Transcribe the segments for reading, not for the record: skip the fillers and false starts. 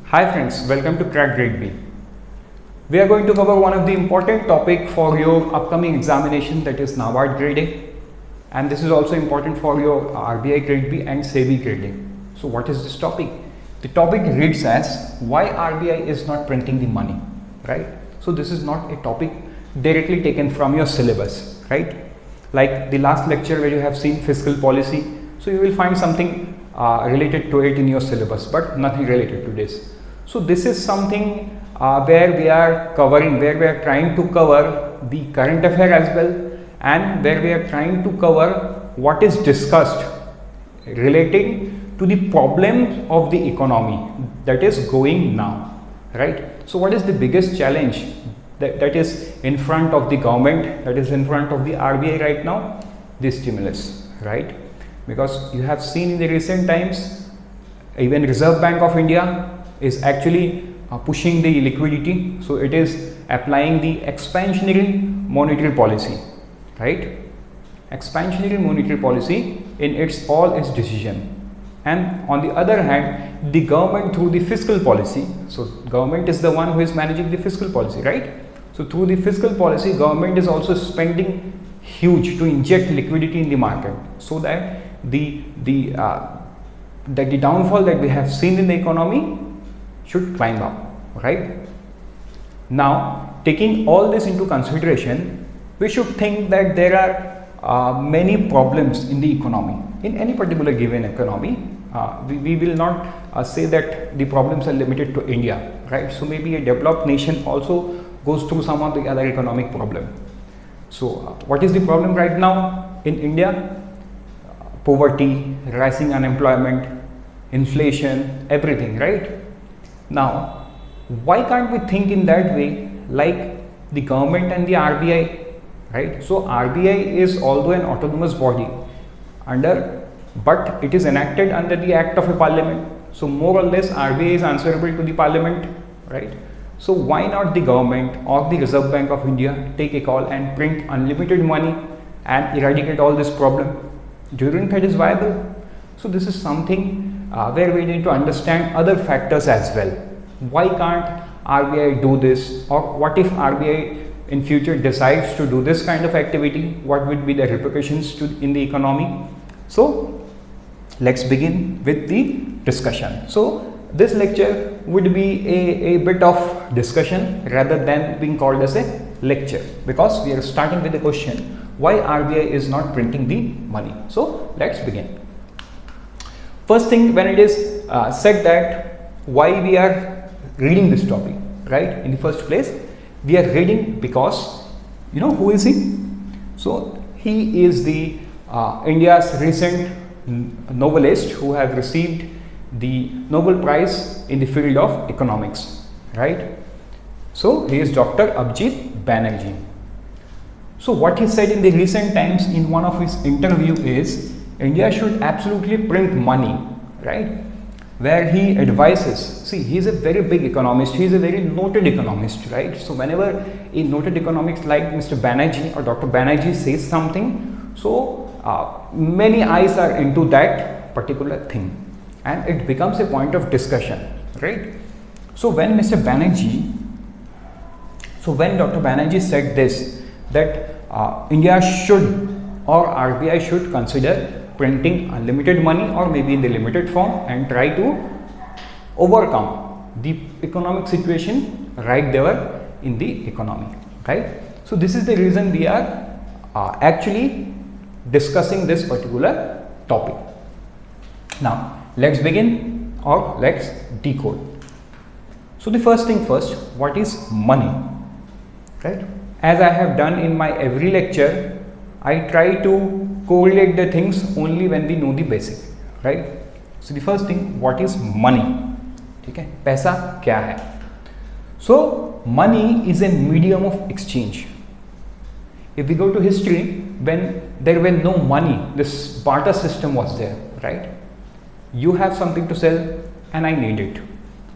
Hi friends, welcome to Crack Grade B. We are going to cover one of the important topic for your upcoming examination, that is NABARD grading, and this is also important for your RBI grade B and SEBI grading. So what is this topic? The topic reads as why RBI is not printing the money, right? So this is not a topic directly taken from your syllabus, right? Like the last lecture where you have seen fiscal policy, so you will find something related to it in your syllabus, but nothing related to this. So this is something where we are trying to cover the current affair as well, and where we are trying to cover what is discussed relating to the problems of the economy that is going now, right? So what is the biggest challenge that is in front of the government, that is in front of the RBI right now? The stimulus, right? Because you have seen in the recent times, even Reserve Bank of India is actually pushing the liquidity, so it is applying the expansionary monetary policy, right? Expansionary monetary policy in all its decision. And on the other hand, the government through the fiscal policy, so government is the one who is managing the fiscal policy, right? So through the fiscal policy, government is also spending huge to inject liquidity in the market, so that the downfall that we have seen in the economy should climb up, right? Now, taking all this into consideration, we should think that there are many problems in the economy, in any particular given economy. We will not say that the problems are limited to India, right? So maybe a developed nation also goes through some of the other economic problem. So what is the problem right now in India? Poverty, rising unemployment, inflation, everything, right? Now, why can't we think in that way like the government and the RBI, right? So RBI is although an autonomous body but it is enacted under the act of a parliament. So more or less RBI is answerable to the parliament, right? So why not the government or the Reserve Bank of India take a call and print unlimited money and eradicate all this problem? Do you think that is viable? So this is something where we need to understand other factors as well. Why can't RBI do this, or what if RBI in future decides to do this kind of activity? What would be the repercussions in the economy? So let's begin with the discussion. So this lecture would be a bit of discussion rather than being called as a lecture, because we are starting with the question why RBI is not printing the money. So let's begin. First thing, when it is said that why we are reading this topic, right? In the first place, we are reading because, you know, who is he? So he is the India's recent Nobelist who have received the Nobel Prize in the field of economics, right? So he is Dr. Abhijit Banerjee. So what he said in the recent times in one of his interview is India should absolutely print money, right? Where he advises, see, he is a very big economist, he is a very noted economist, right? So whenever a noted economist like Mr. Banerjee or Dr. Banerjee says something, so many eyes are into that particular thing and it becomes a point of discussion, right? So when Dr. Banerjee said this, that India should or RBI should consider printing unlimited money or maybe in the limited form and try to overcome the economic situation right there in the economy, right? So this is the reason we are actually discussing this particular topic. Now let's begin, or let's decode. So the first thing first, what is money, right? As I have done in my every lecture, I try to correlate the things only when we know the basic, right? So the first thing, what is money? Okay, पैसा क्या है? So money is a medium of exchange. If we go to history, when there were no money, this barter system was there, right? You have something to sell and I need it.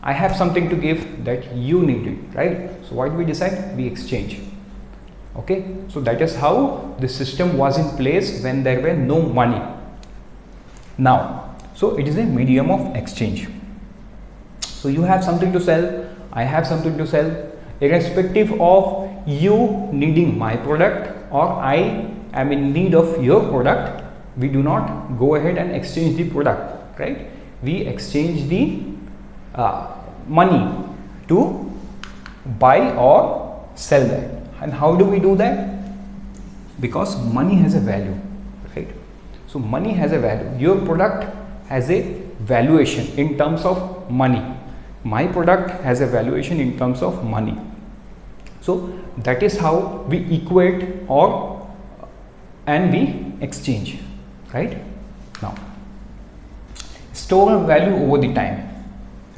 I have something to give that you need it, right? So what do we decide? We exchange. Okay, so that is how the system was in place when there were no money. Now, so it is a medium of exchange. So you have something to sell, I have something to sell, irrespective of you needing my product or I am in need of your product, we do not go ahead and exchange the product, right? We exchange the money to buy or sell that. And how do we do that? Because money has a value, right? So money has a value. Your product has a valuation in terms of money. My product has a valuation in terms of money. So that is how we equate and we exchange, right? Now, store value over the time,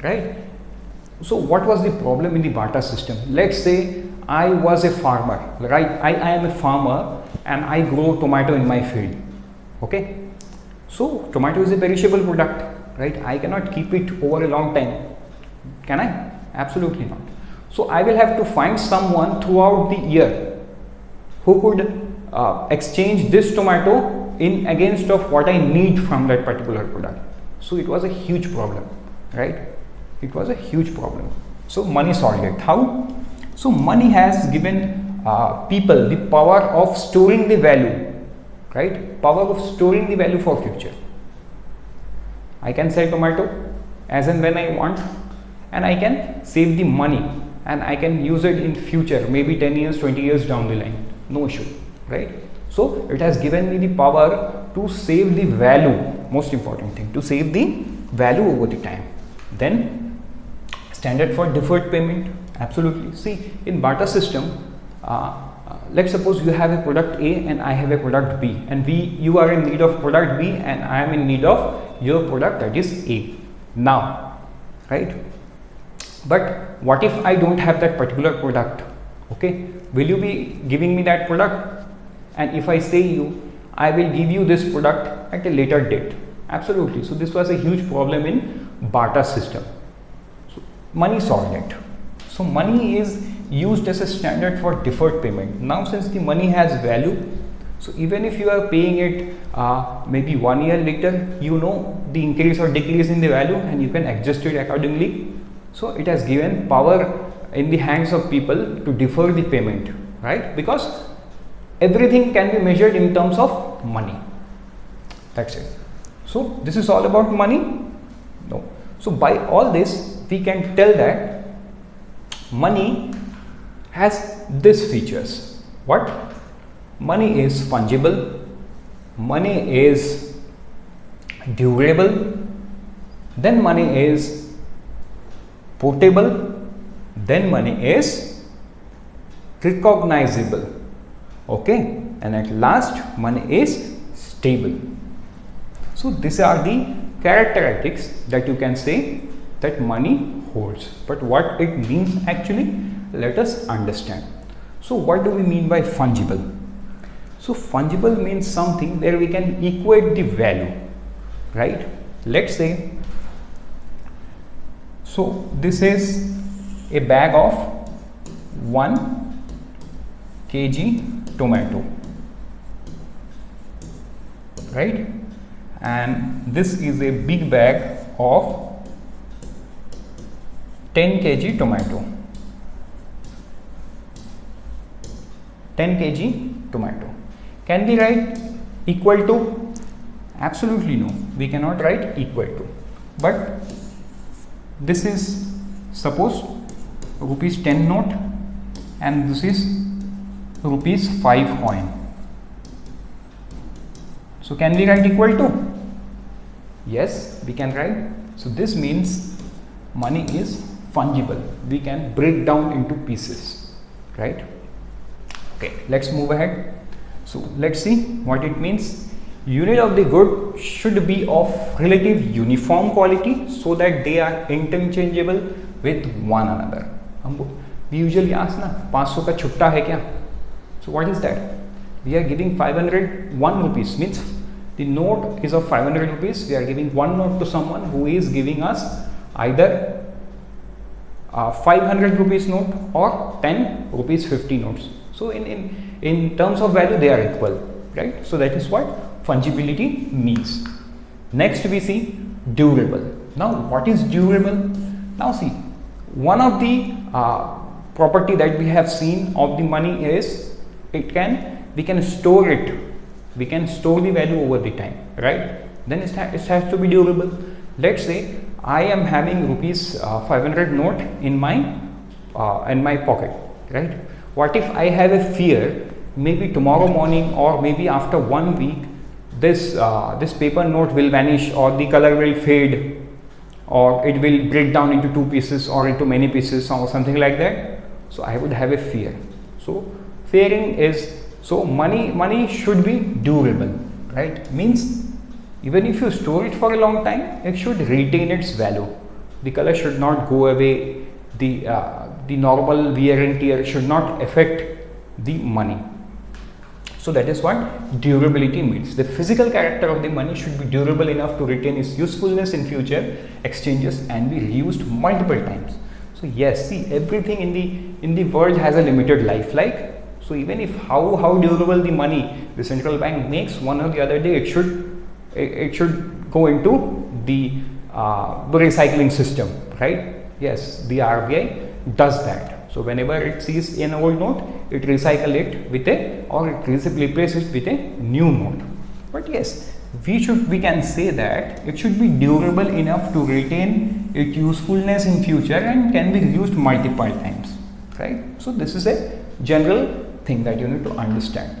right? So what was the problem in the barter system? Let's say I was a farmer, right? I am a farmer and I grow tomato in my field, okay? So tomato is a perishable product, right? I cannot keep it over a long time, can I? Absolutely not. So I will have to find someone throughout the year who could exchange this tomato in against of what I need from that particular product. So it was a huge problem, right? It was a huge problem. So money solved it. How? So money has given people the power of storing the value, right? Power of storing the value for future. I can sell tomato as and when I want, and I can save the money and I can use it in future, maybe 10 years, 20 years down the line, no issue, right? So it has given me the power to save the value, most important thing, to save the value over the time. Then standard for deferred payment, absolutely. See, in barter system, let's suppose you have a product A and I have a product B, and you are in need of product B and I am in need of your product, that is A now, right? But what if I don't have that particular product? Okay, will you be giving me that product? And if I say you, I will give you this product at a later date. Absolutely. So this was a huge problem in barter system. So money solved it. So money is used as a standard for deferred payment. Now since the money has value, so even if you are paying it maybe 1 year later, you know the increase or decrease in the value and you can adjust it accordingly. So it has given power in the hands of people to defer the payment, right? Because everything can be measured in terms of money. That's it. So this is all about money? No. So by all this, we can tell that money has these features. What? Money is fungible, money is durable, then money is portable, then money is recognizable, okay, and at last money is stable. So these are the characteristics that you can say that money holds. But what it means actually, let us understand. So what do we mean by fungible? So fungible means something where we can equate the value, right? Let's say, so this is a bag of 1 kg tomato, right? And this is a big bag of 10 kg tomato. 10 kg tomato. Can we write equal to? Absolutely no. We cannot write equal to. But this is suppose rupees 10 note and this is rupees 5 coin. So can we write equal to? Yes, we can write. So this means money is fungible. We can break down into pieces, right? Okay, let's move ahead. So let's see what it means. Unit of the good should be of relative uniform quality so that they are interchangeable with one another. We usually ask na 500 ka chutta hai kya? So what is that? We are giving 501 rupees, means the note is of 500 rupees. We are giving one note to someone who is giving us either 500 rupees note or 10 rupees 50 notes. So in terms of value they are equal, right? So that is what fungibility means. Next we see durable. Now what is durable? Now see, one of the property that we have seen of the money is we can store it, we can store the value over the time, right? Then it has to be durable. Let's say I am having rupees 500 note in my pocket, right? What if I have a fear, maybe tomorrow morning or maybe after 1 week this paper note will vanish, or the color will fade, or it will break down into 2 pieces or into many pieces or something like that. So I would have a fear. So fearing is, so money should be durable, right? Means even if you store it for a long time, it should retain its value. The color should not go away. The normal wear and tear should not affect the money. So that is what durability means. The physical character of the money should be durable enough to retain its usefulness in future exchanges and be reused multiple times. So yes, see, everything in the world has a limited life. Like, so even if how durable the money the central bank makes, one or the other day it should go into the recycling system, right? Yes, the RBI does that. So whenever it sees an old note, it recycle it with or it replace it with a new note. But yes, we can say that it should be durable enough to retain its usefulness in future and can be used multiple times, right? So this is a general thing that you need to understand.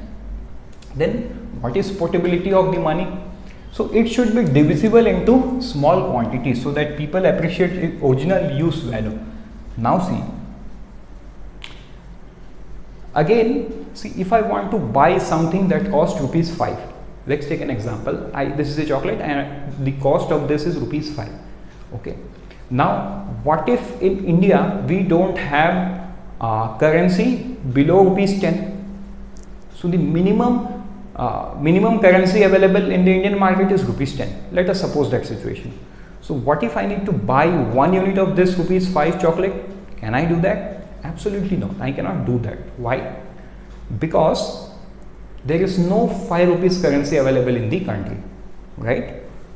Then what is portability of the money? So it should be divisible into small quantities so that people appreciate its original use value. Now see, again, see, if I want to buy something that costs rupees 5, let's take an example. This is a chocolate and the cost of this is rupees 5. Okay. Now, what if in India we don't have currency below rupees 10? So the minimum currency available in the Indian market is rupees 10. Let us suppose that situation. So what if I need to buy 1 unit of this rupees 5 chocolate? Can I do that? Absolutely no, I cannot do that. Why? Because there is no 5 rupees currency available in the country, right?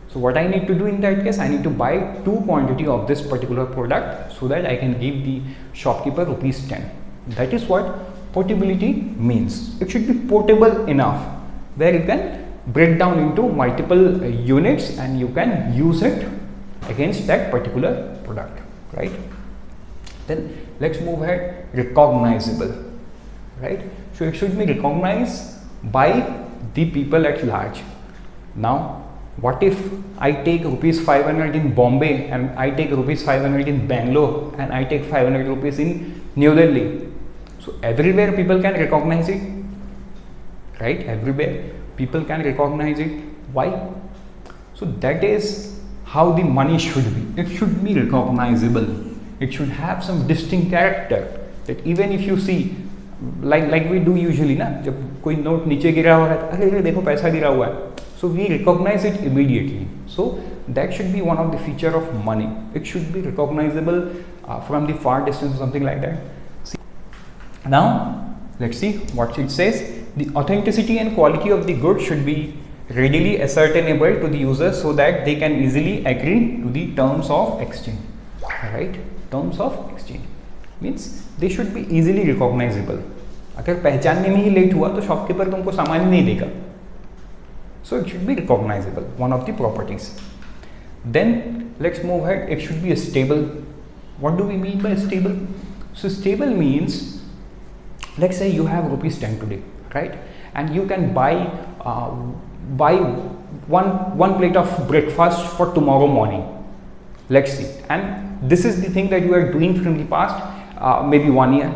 So what I need to do in that case, I need to buy 2 quantity of this particular product so that I can give the shopkeeper rupees 10. That is what portability means. It should be portable enough where you can break down into multiple units and you can use it against that particular product, right? Then let's move ahead. Recognizable, right? So it should be recognized by the people at large. Now, what if I take rupees 500 in Bombay and I take rupees 500 in Bangalore and I take 500 rupees in New Delhi? So everywhere people can recognize it, right? Everywhere people can recognize it. Why? So that is how the money should be. It should be recognizable. It should have some distinct character that even if you see, like we do usually ना, जब कोई note नीचे गिरा हुआ है, अरे देखो पैसा गिरा हुआ है, so we recognize it immediately. So that should be one of the feature of money. It should be recognizable from the far distance or something like that. See. Now let's see what it says. The authenticity and quality of the goods should be readily ascertainable to the user so that they can easily agree to the terms of exchange. Right? Terms of exchange means they should be easily recognizable. अगर पहचानने में ही late हुआ तो shopkeeper तुमको सामान ही नहीं देगा. So it should be recognizable, one of the properties. Then let's move ahead. It should be stable. What do we mean by stable? So stable means, let's say you have rupees 10 today, right? And you can buy one plate of breakfast for tomorrow morning. Let's see. And this is the thing that you are doing from the past, maybe 1 year.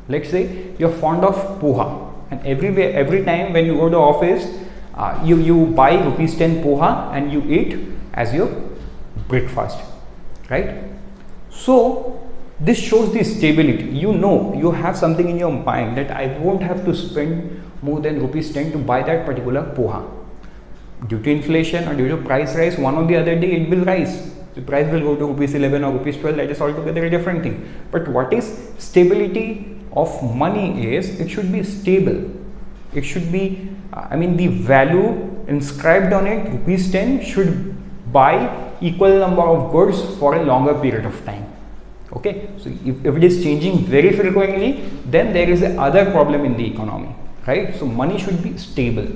Let's say you're fond of poha, and every time when you go to office, you buy rupees 10 poha and you eat as your breakfast, right? So this shows the stability. You know, you have something in your mind that I won't have to spend more than rupees 10 to buy that particular poha. Due to inflation or due to price rise, one or the other day it will rise. The price will go to rupees 11 or rupees 12. That is altogether a different thing. But what is stability of money is, it should be stable. It should be, the value inscribed on it, rupees 10, should buy equal number of goods for a longer period of time. Okay, so if it is changing very frequently, then there is a other problem in the economy, right? So money should be stable.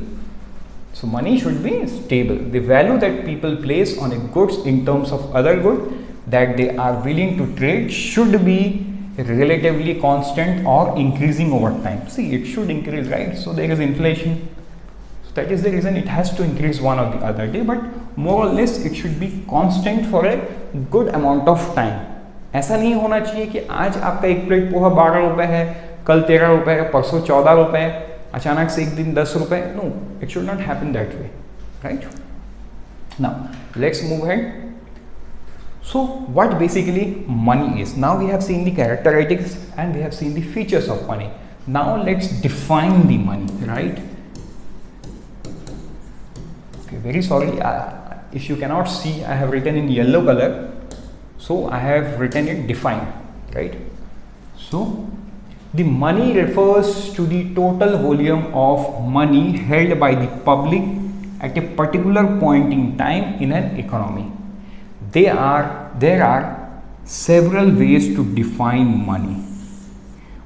So money should be stable. The value that people place on a goods in terms of other good that they are willing to trade should be relatively constant or increasing over time. See, it should increase, right? So there is inflation. So that is the reason it has to increase one or the other day, but more or less it should be constant for a good amount of time. ऐसा नहीं होना चाहिए कि आज आपका एक plate poha 12 रुपए है, कल 13 रुपए है, परसों 14 रुपए है, अचानक से एक दिन 10 रुपए. No, it should not happen that way, right? Now let's move ahead. So what basically money is? Now we have seen the characteristics and we have seen the features of money. Now let's define the money, right? Okay, very sorry, if you cannot see, I have written in yellow color, so I have written it define, right? So the money refers to the total volume of money held by the public at a particular point in time in an economy. There are several ways to define money,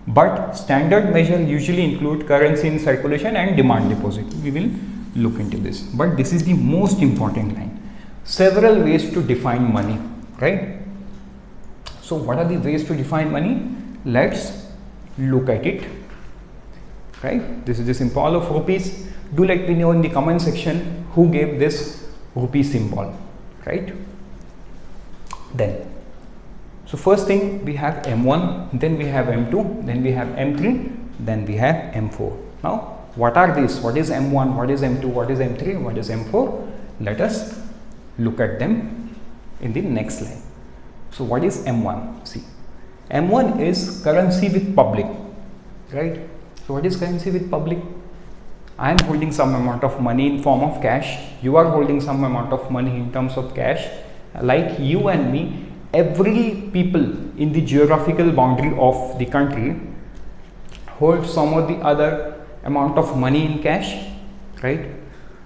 but standard measure usually include currency in circulation and demand deposit. We will look into this, but this is the most important line. Several ways to define money, right? So what are the ways to define money? Let's look at it, right? This is the symbol of rupees. Do let me know in the comment section who gave this rupee symbol, right? Then, so first thing we have M1, then we have M2, then we have M3, then we have M4. Now what are these? What is M1, what is M2, what is M3, what is M4? Let us look at them in the next slide. So what is M1? See, M1 is currency with public, right? So what is currency with public? I am holding some amount of money in form of cash, you are holding some amount of money in terms of cash. Like you and me, every people in the geographical boundary of the country hold some or the other amount of money in cash, right?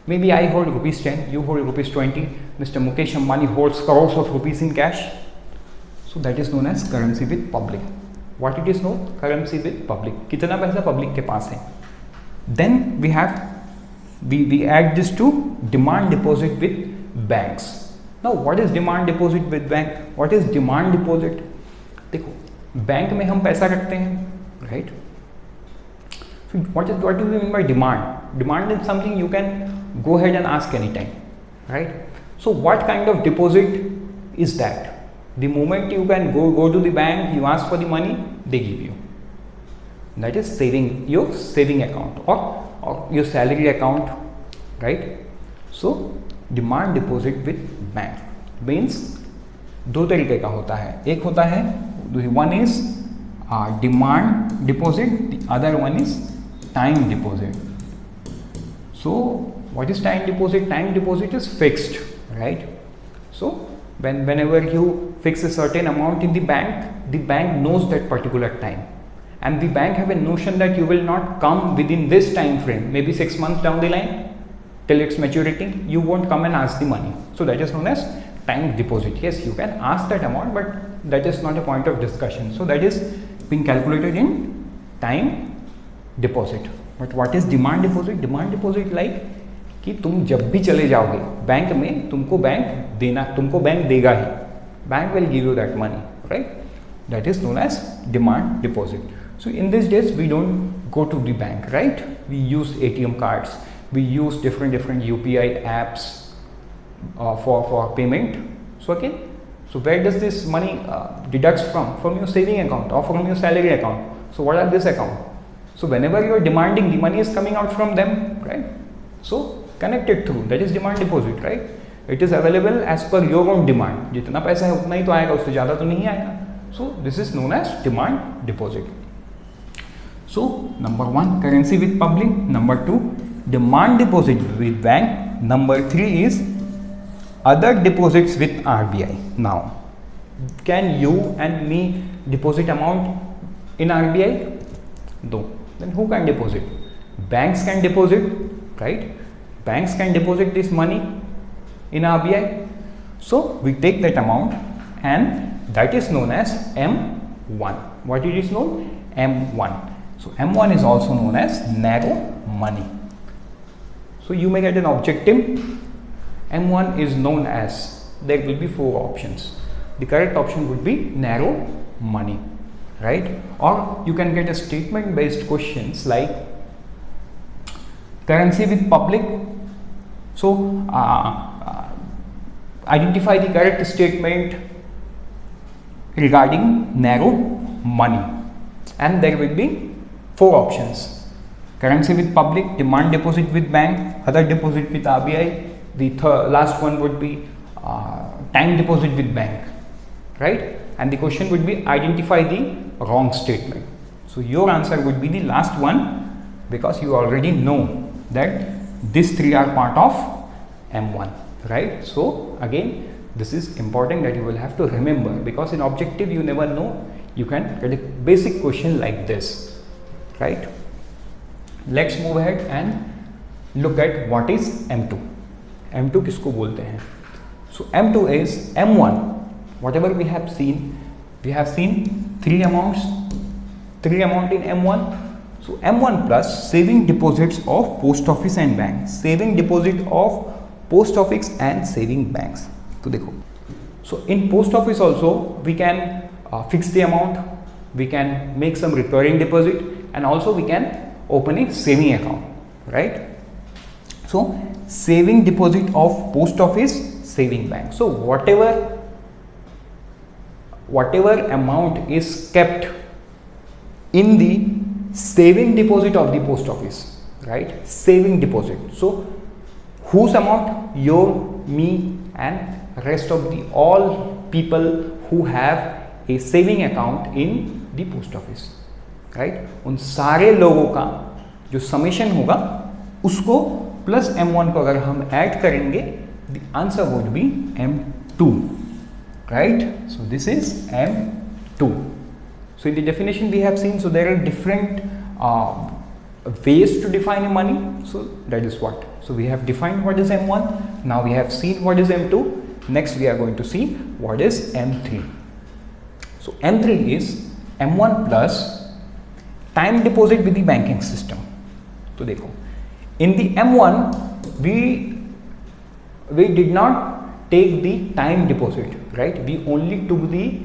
Maybe I hold rupees 10, you hold rupees 20, Mr. Mukesh Ambani holds crores of rupees in cash. So that is known as currency with public. What it is known? Currency with public. कितना पैसा public के पास है? Then we have we add this to demand deposit with banks. Now what is demand deposit with bank? What is demand deposit? देखो, bank में हम पैसा रखते हैं, right? So what do we mean by demand? Demand is something you can go ahead and ask anytime, right? So what kind of deposit is that? The moment you can go to the bank, you ask for the money, they give you. That is saving, your saving account or your salary account, right? So demand deposit with bank means दो तरीके का होता है. एक होता है, one is demand deposit, the other one is time deposit. So what is time deposit? Time deposit is fixed, right? So whenever you fix a certain amount in the bank knows that particular time, and the bank have a notion that you will not come within this time frame, maybe 6 months down the line till its maturity, you won't come and ask the money. So that is known as time deposit. Yes, you can ask that amount, but that is not a point of discussion. So that is being calculated in time deposit. But what is demand deposit? Demand deposit like कि तुम जब भी चले जाओगे bank में, तुमको bank देगा ही. Bank will give you that money, right? That is known as demand deposit. So in these days we don't go to the bank, right? We use ATM cards, we use different UPI apps for payment. So okay, so where does this money deducts from your saving account or from your salary account? So what are this account? So whenever you are demanding, the money is coming out from them, right? So connected through, that is demand deposit, right? It is available as per your own demand. जितना पैसा है उतना ही तो आएगा, उससे ज़्यादा तो नहीं आएगा. So this is known as demand deposit. So number 1, currency with public. Number 2, demand deposit with bank. Number 3 is other deposits with RBI. Now, can you and me deposit amount in RBI? No. Then who can deposit? Banks can deposit, right? Banks can deposit this money in RBI. So we take that amount and that is known as M1. What it is known? M1. So M1 is also known as narrow money. So you may get an objective. M1 is known as, there will be 4 options. The correct option would be narrow money, right? Or you can get a statement based questions like currency with public. So identify the correct statement regarding narrow money, and there will be 4 options: currency with public, demand deposit with bank, other deposit with RBI. The last one would be time deposit with bank, right? And the question would be identify the wrong statement. So your answer would be the last one, because you already know that these 3 are part of M1, right? So again, this is important that you will have to remember, because in objective you never know, you can get a basic question like this, right? Let's move ahead and look at what is M2. M2 किसको बोलते हैं? So M2 is M1. Whatever we have seen 3 amounts in M1. So M1 plus saving deposits of post office and banks, saving deposit of post office and saving banks. तो देखो, so in post office also we can fix the amount, we can make some recurring deposit, and also we can open a saving account, right? So saving deposit of post office, saving bank. So whatever amount is kept in the saving deposit of the post office, right? Saving deposit. So whose amount? Your, me, and rest of the all people who have a saving account in the post office, right? उन सारे लोगों का जो summation होगा उसको plus M1 को अगर हम ऐड करेंगे, the answer would be M2, right? So this is M2. So in the definition we have seen, so there are different ways to define a money. So that is what. So we have defined what is M1. Now we have seen what is M2. Next we are going to see what is M3. So M3 is M1 plus time deposit with the banking system. So देखो, in the M1 we did not take the time deposit, right? We only took the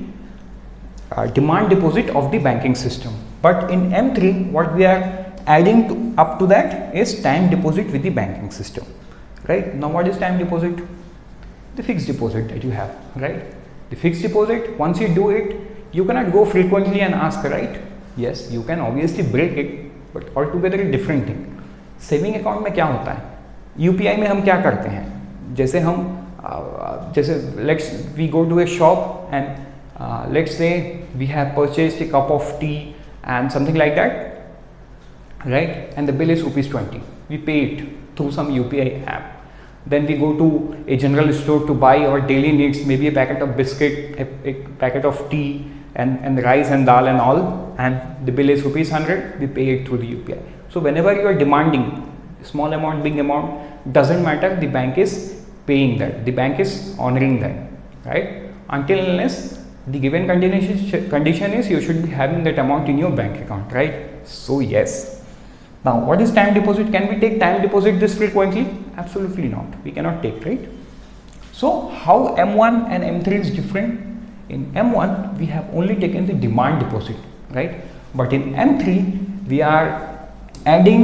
demand deposit of the banking system. But in M3 what we are adding up to that is time deposit with the banking system, right? Now what is time deposit? The fixed deposit that you have, right? The fixed deposit, once you do it, you cannot go frequently and ask, right? Yes, you can obviously break it, but altogether a different thing. Saving account में क्या होता है? UPI में हम क्या करते हैं? जैसे let's we go to a shop and let's say we have purchased a cup of tea and something like that, right? And the bill is ₹20. We pay it through some UPI app. Then we go to a general store to buy our daily needs, maybe a packet of biscuit, a packet of tea, and rice and dal and all, and the bill is ₹100. We pay it through the UPI. So whenever you are demanding small amount, big amount, doesn't matter, the bank is paying that, the bank is honoring that, right? Until unless the given condition is you should be having that amount in your bank account, right? So yes. Now what is time deposit? Can we take time deposit this frequently? Absolutely not. We cannot take, right? So how M1 and M3 is different? In M1 we have only taken the demand deposit, right? But in M3 we are adding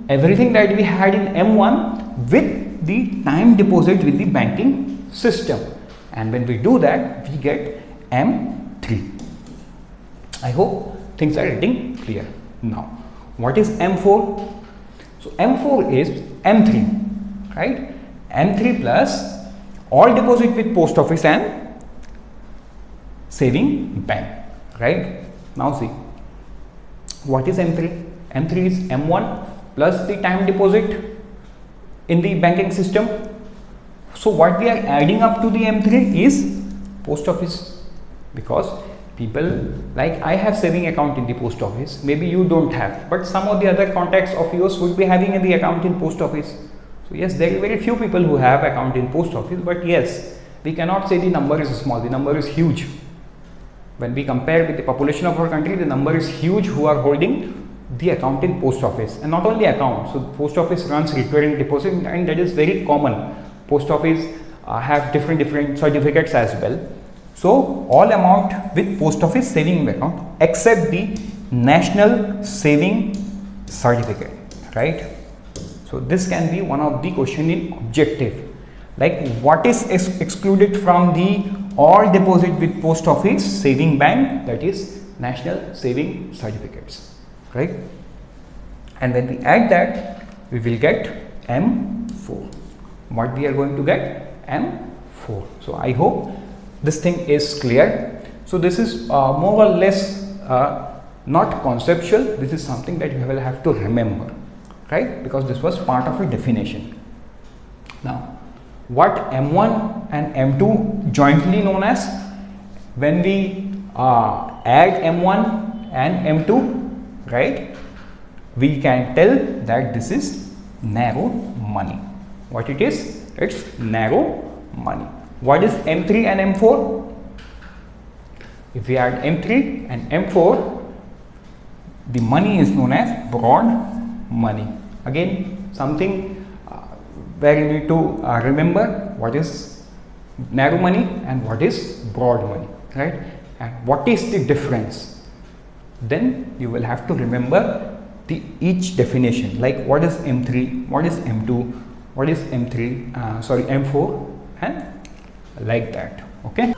everything that we had in M1 with the time deposit with the banking system, and when we do that we get M3. I hope things are getting clear now. What is M4? So M4 is M3, right? M3 plus all deposit with post office and saving bank, right? Now see, what is M3? M3 is M1 plus the time deposit in the banking system. So what we are adding up to the M3 is post office, because people like I have saving account in the post office, maybe you don't have, but some of the other contacts of yours would be having the account in post office. So yes, there are very few people who have account in post office, but yes, we cannot say the number is small, the number is huge, When we compare with the population of our country, the number is huge who are holding the account in post office, and not only account. So post office runs recurring deposit, and that is very common. Post office have different certificates as well. So all amount with post office saving account except the national saving certificate, right? So this can be one of the question in objective, like what is excluded from the all deposit with post office saving bank, that is national saving certificates, right? And when we add that, we will get M4. What we are going to get? M4. So I hope this thing is clear. So this is more or less not conceptual. This is something that you will have to remember, right? Because this was part of a definition. Now, what M1 and M2 jointly known as? When we add M1 and M2, right, we can tell that this is narrow money. What it is? It's narrow money. What is M3 and M4? If we add M3 and M4, the money is known as broad money. Again, something where you need to remember what is narrow money and what is broad money, right? And what is the difference? Then you will have to remember each definition, like what is M3, what is M2, what is M4, and like that. Okay.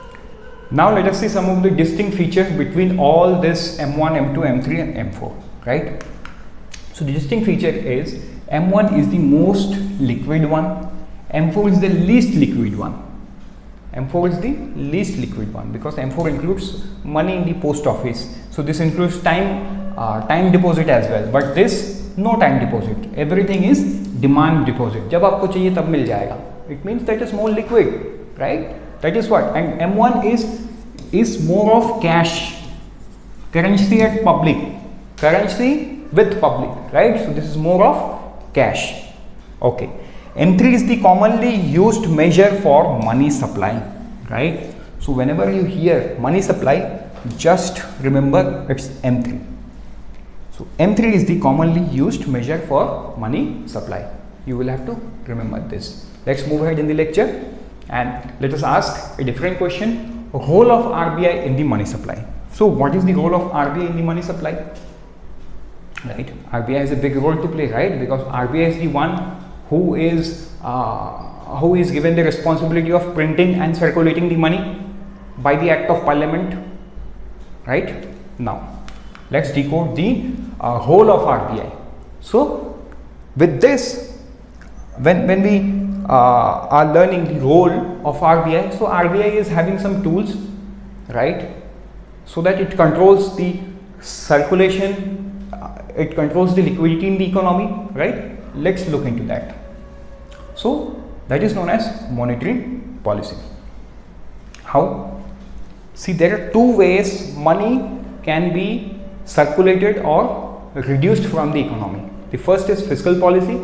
Now let us see some of the distinct features between all this M1, M2, M3 and M4, right? So the distinct feature is M1 is the most liquid one, M4 is the least liquid one. M4 is the least liquid one because M4 includes money in the post office. So this includes time deposit as well, but this no time deposit. Everything is demand deposit. जब आपको चाहिए तब मिल जाएगा. It means that is more liquid, right? That is what. And M1 is more of cash, currency at public, currency with public, right? So this is more of cash. Okay. M3 is the commonly used measure for money supply, right? So whenever you hear money supply, just remember it's M3. So M3 is the commonly used measure for money supply. You will have to remember this. Let's move ahead in the lecture and let us ask a different question. Role of RBI in the money supply. So what is the role of RBI in the money supply? Right, RBI has a big role to play, right? Because RBI is the one who is given the responsibility of printing and circulating the money by the act of parliament, right? Now let's decode the role of RBI. So with this, when we are learning the role of RBI, so RBI is having some tools, right, so that it controls the circulation, it controls the liquidity in the economy, right? Let's look into that. So that is known as monetary policy. How? See, there are two ways money can be circulated or reduced from the economy. The first is fiscal policy,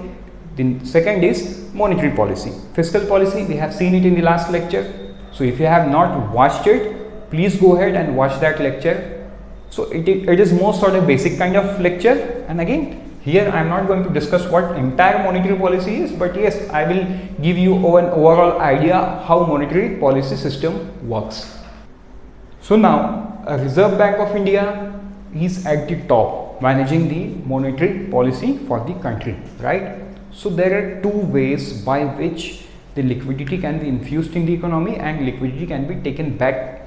the second is monetary policy. Fiscal policy, we have seen it in the last lecture. So if you have not watched it, please go ahead and watch that lecture. So it is more sort of basic kind of lecture, and again here I am not going to discuss what entire monetary policy is, but yes, I will give you an overall idea how monetary policy system works. So now Reserve Bank of India is at the top managing the monetary policy for the country, right? So there are two ways by which the liquidity can be infused in the economy and liquidity can be taken back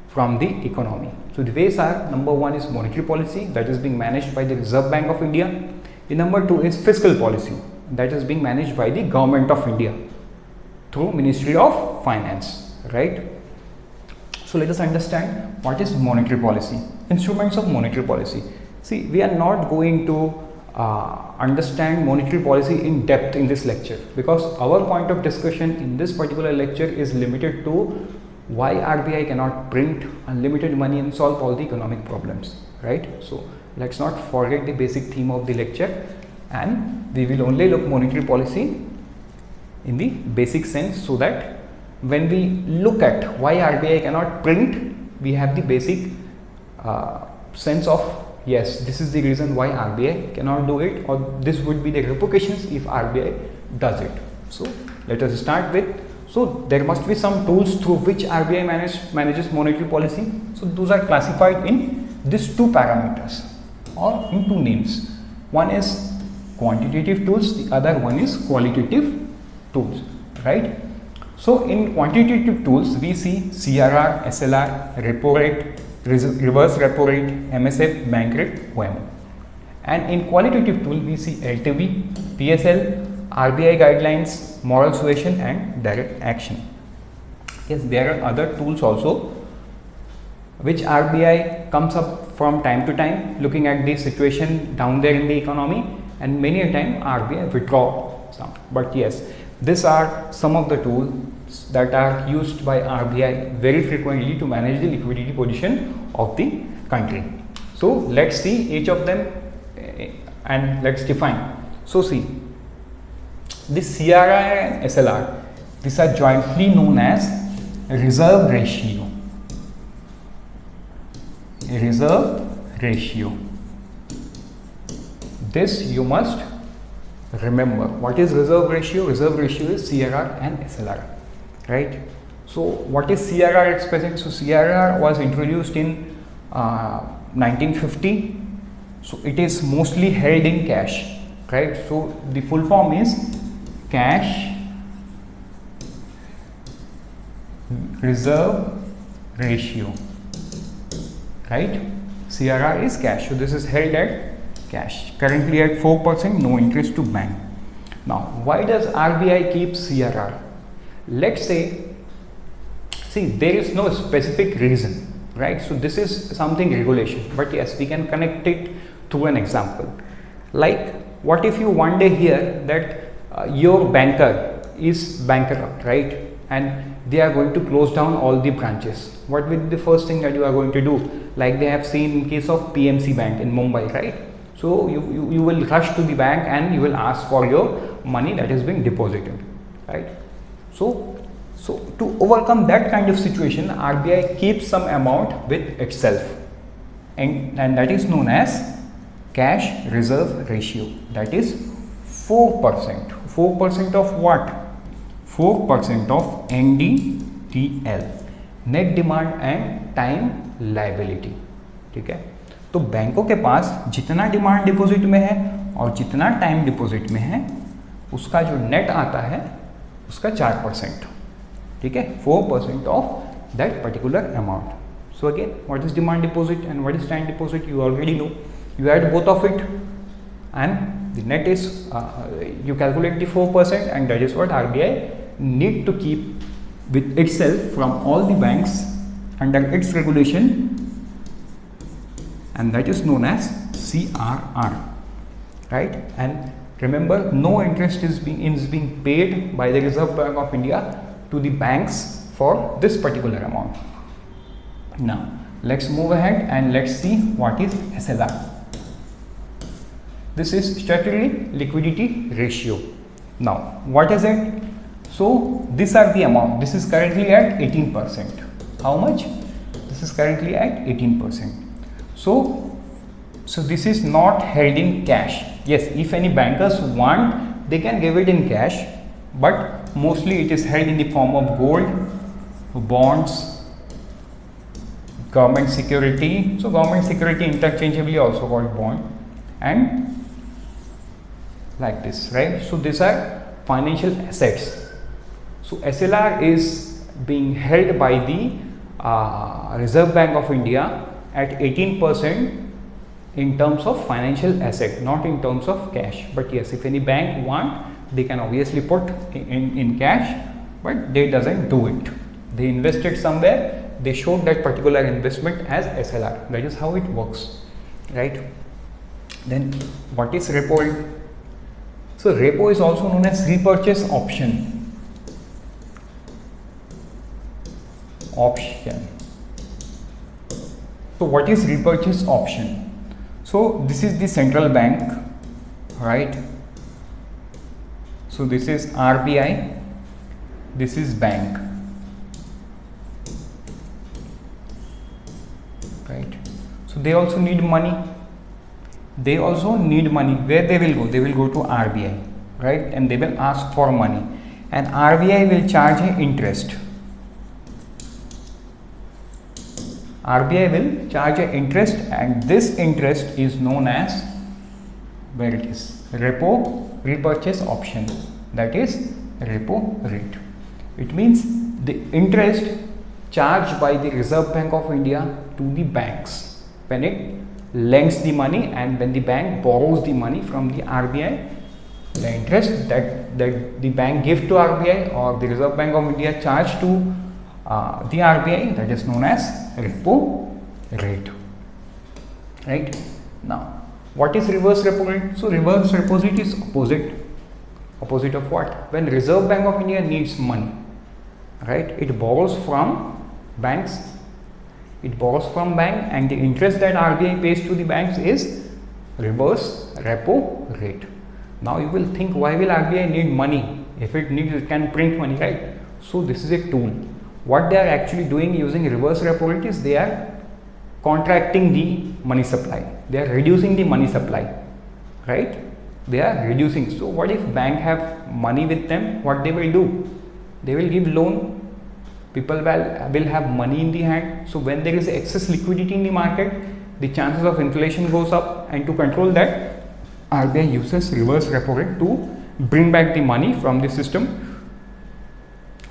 from the economy. So the ways are, number one is monetary policy, that is being managed by the Reserve Bank of India. The number two is fiscal policy, that is being managed by the Government of India through Ministry of Finance, right? So let us understand what is monetary policy, instruments of monetary policy. See, we are not going to understand monetary policy in depth in this lecture because our point of discussion in this particular lecture is limited to why RBI cannot print unlimited money and solve all the economic problems, right? So let's not forget the basic theme of the lecture, and we will only look monetary policy in the basic sense, so that when we look at why RBI cannot print we have the basic sense of yes, this is the reason why RBI cannot do it, or this would be the repercussions if RBI does it. So let us start with, so there must be some tools through which RBI manages monetary policy. So those are classified in these two parameters or in two names. One is quantitative tools, the other one is qualitative tools, right? So in quantitative tools we see CRR, SLR, repo rate, reverse repo rate, MSF, bank rate, OMO. And in qualitative tool we see LTV, PSL, RBI guidelines, moral suasion and direct action. Yes, there are other tools also which RBI comes up from time to time looking at the situation down there in the economy, and many a time RBI withdraw some. But yes, these are some of the tools that are used by RBI very frequently to manage the liquidity position of the country. So let's see each of them and let's define. So see, this CRR and SLR, these are jointly known as reserve ratio. Reserve ratio. This you must remember. What is reserve ratio? Reserve ratio is CRR and SLR, right? So what is CRR expression? So CRR was introduced in 1950. So it is mostly held in cash, right? So the full form is cash reserve ratio, right? CRR is cash, so this is held at cash, currently at 4%, no interest to bank. Now why does RBI keep CRR? Let's say, see, there is no specific reason, right? So this is something regulation, but yes, we can connect it to an example. Like, what if you one day hear that your banker is bankrupt, right? And they are going to close down all the branches. What will be the first thing that you are going to do? Like they have seen in case of PMC Bank in Mumbai, right? So you will rush to the bank and you will ask for your money that is being deposited, right? So to overcome that kind of situation, RBI keeps some amount with itself, and that is known as cash reserve ratio. That is 4%. 4% of what? 4% of NDTL, net demand and time liability, ठीक है। तो बैंकों के पास जितना demand deposit में है और जितना टाइम डिपॉजिट में है उसका जो नेट आता है उसका 4%, ठीक है, 4% of that particular amount. So again, what is demand deposit and what is time deposit, you already know, you add both of it and the net is you calculate the 4%, and that is what RBI need to keep with itself from all the banks under its regulation, and that is known as CRR, right? And remember, no interest is being paid by the Reserve Bank of India to the banks for this particular amount. Now let's move ahead and let's see what is SLR. This is statutory liquidity ratio. Now what is it? So these are the amount. This is currently at 18%. How much? This is currently at 18%. So this is not held in cash. Yes, if any bankers want, they can give it in cash, but mostly it is held in the form of gold, bonds, government security. So government security interchangeably also called bond, and like this, right? So these are financial assets. So SLR is being held by the Reserve Bank of India at 18% in terms of financial asset, not in terms of cash. But yes, if any bank want, they can obviously put in cash, but they doesn't do it. They invested somewhere, they showed that particular investment as SLR. That is how it works, right? Then what is repo? So repo is also known as repurchase option. So what is repurchase option? So this is the central bank, right? So this is RBI, this is bank. So they also need money. They also need money. Where they will go? They will go to RBI, right? And they will ask for money, and RBI will charge an interest. RBI will charge an interest, and this interest is known as, where it is, repo repurchase option, that is repo rate. It means the interest charged by the Reserve Bank of India to the banks when it lends the money and when the bank borrows the money from the RBI, the interest that the bank gives to RBI or the Reserve Bank of India charge to the RBI, that is known as repo rate. Right now, what is reverse repo rate? So reverse repo rate is opposite of what? When Reserve Bank of India needs money, right, it borrows from banks. It borrows from bank, and the interest that RBI pays to the banks is reverse repo rate. Now you will think, why will RBI need money? If it needs, it can print money, right? So this is a tool. What they are actually doing using reverse repo rate is they are contracting the money supply. They are reducing the money supply, right? They are reducing. So what if bank have money with them? What they will do? They will give loan. People will have money in the hand. So when there is excess liquidity in the market, the chances of inflation goes up, and to control that, RBI uses reverse repo rate to bring back the money from the system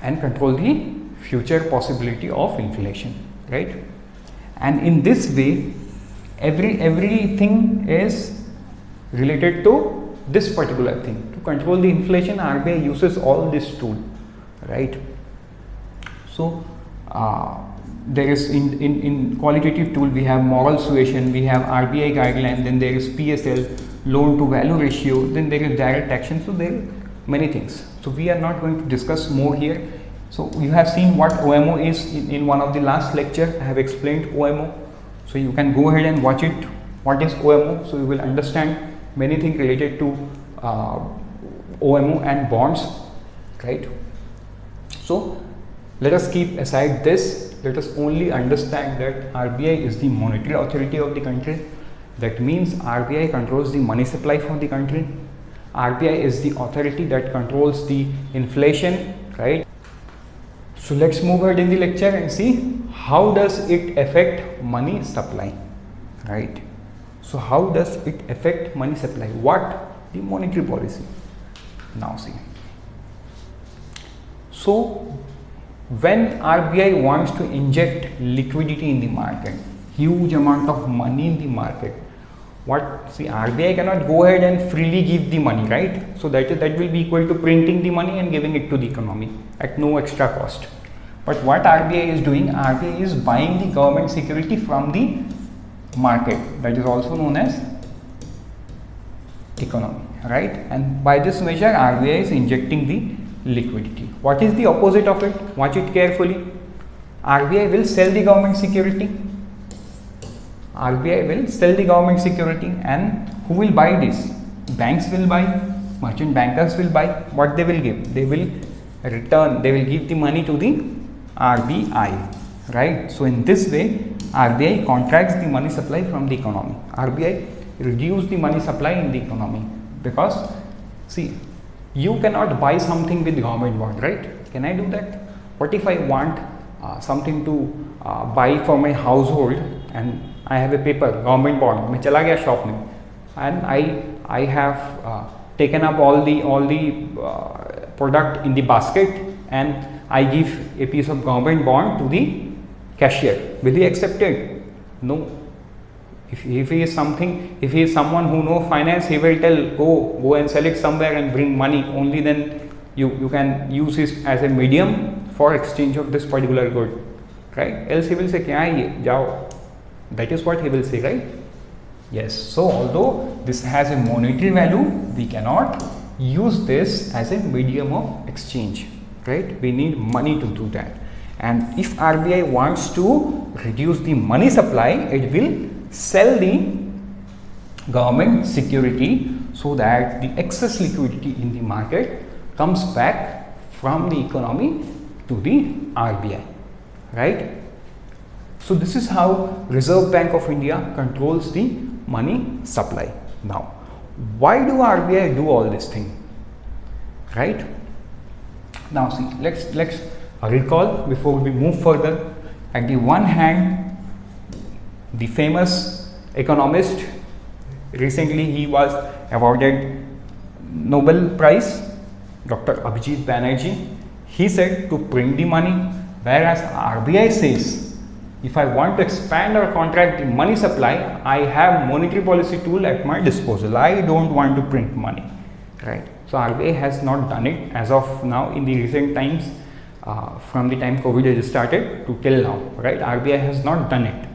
and control the future possibility of inflation, right? And in this way, everything is related to this particular thing. To control the inflation, RBI uses all this tool, right? So there is in qualitative tool we have moral suasion, we have RBI guideline, then there is PSL, loan to value ratio, then there is direct action. So there are many things. So we are not going to discuss more here. So you have seen what OMO is in one of the last lecture. I have explained OMO. So you can go ahead and watch it. What is OMO? So you will understand many things related to OMO and bonds, right? So let us keep aside this. Let us only understand that RBI is the monetary authority of the country. That means RBI controls the money supply for the country. RBI is the authority that controls the inflation, right? So let's move ahead in the lecture and see how does it affect money supply, right? So how does it affect money supply? What? The monetary policy. Now see. So when RBI wants to inject liquidity in the market, huge amount of money in the market, RBI cannot go ahead and freely give the money, right? So that will be equal to printing the money and giving it to the economy at no extra cost. But what RBI is doing, RBI is buying the government security from the market, that is also known as economy, right? And by this measure, RBI is injecting the liquidity. What is the opposite of it? Watch it carefully. RBI will sell the government security. RBI will sell the government security, and who will buy this? Banks will buy, merchant bankers will buy. What they will give? They will return, they will give the money to the RBI, right? So in this way, RBI contracts the money supply from the economy. RBI reduce the money supply in the economy, because see, you cannot buy something with government bond, right? Can I do that? What if I want something to buy for my household, and I have a paper government bond, मैं चला गया shop में, and I have taken up all the product in the basket, and I give a piece of government bond to the cashier. Will he accept it? No. If he is someone who know finance, he will tell go and sell it somewhere and bring money. Only then you can use it as a medium for exchange of this particular good, right? Else he will say kya hai ye, jao. That is what he will say, right? Yes. So although this has a monetary value, we cannot use this as a medium of exchange, right? We need money to do that. And if RBI wants to reduce the money supply, it will sell the government security so that the excess liquidity in the market comes back from the economy to the RBI, right? So this is how Reserve Bank of India controls the money supply. Now, why do RBI do all this thing? Right? Now see, let's recall before we move further. At the one hand, the famous economist, recently he was awarded Nobel Prize, Dr. Abhijit Banerjee, he said to print the money, whereas RBI says, if I want to expand or contract the money supply, I have monetary policy tool at my disposal. I don't want to print money, right? So RBI has not done it as of now in the recent times, from the time COVID has started to till now, right? RBI has not done it.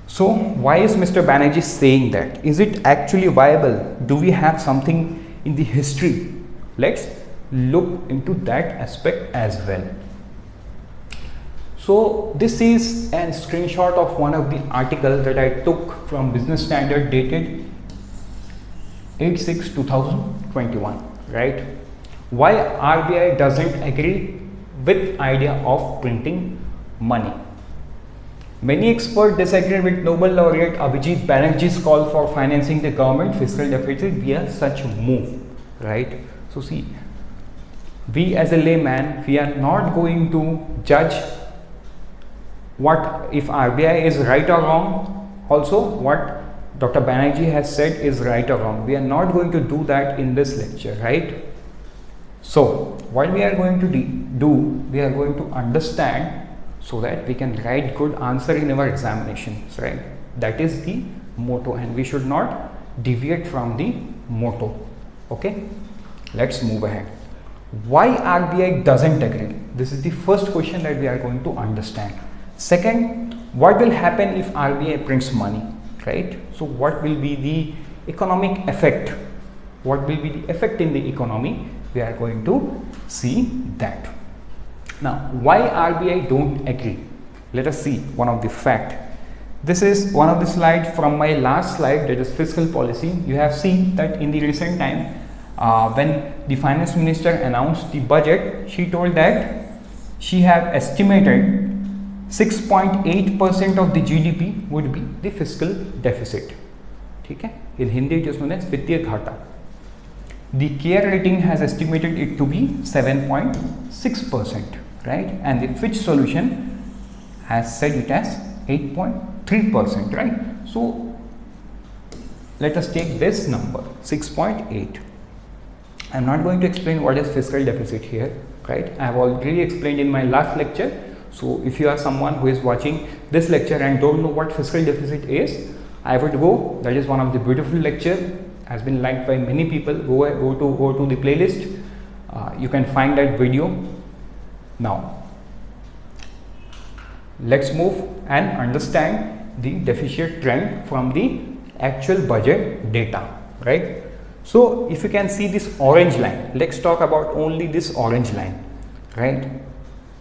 So why is Mr. Banerjee saying that? Is it actually viable? Do we have something in the history? Let's look into that aspect as well. So this is a screenshot of one of the articles that I took from Business Standard dated 8/6/2021, right? Why RBI doesn't agree with idea of printing money. Many experts disagree with Nobel laureate Abhijit Banerjee's call for financing the government fiscal deficit via such move, right? So see, we as a layman, we are not going to judge what if RBI is right or wrong. Also, what Dr. Banerjee has said is right or wrong. We are not going to do that in this lecture, right? So what we are going to do, we are going to understand so that we can write good answer in our examinations, right? That is the motto, and we should not deviate from the motto. Okay, let's move ahead. Why RBI doesn't agree? This is the first question that we are going to understand. Second, what will happen if RBI prints money, right? So what will be the economic effect? What will be the effect in the economy? We are going to see that. Now, why RBI don't agree? Let us see one of the fact. This is one of the slides from my last slide, that is fiscal policy. You have seen that in the recent time, when the finance minister announced the budget, she told that she have estimated 6.8% of the GDP would be the fiscal deficit. Okay? In Hindi it is known as वित्तीय घाटा. The CARE rating has estimated it to be 7.6%, right? And the Fitch solution has said it as 8.3%, right? So let us take this number 6.8. I am not going to explain what is fiscal deficit here, right? I have already explained in my last lecture. So if you are someone who is watching this lecture and don't know what fiscal deficit is, I would go, that is one of the beautiful lecture, has been liked by many people. Go to the playlist. You can find that video. Now let's move and understand the deficit trend from the actual budget data, right? So if you can see this orange line, let's talk about only this orange line, right?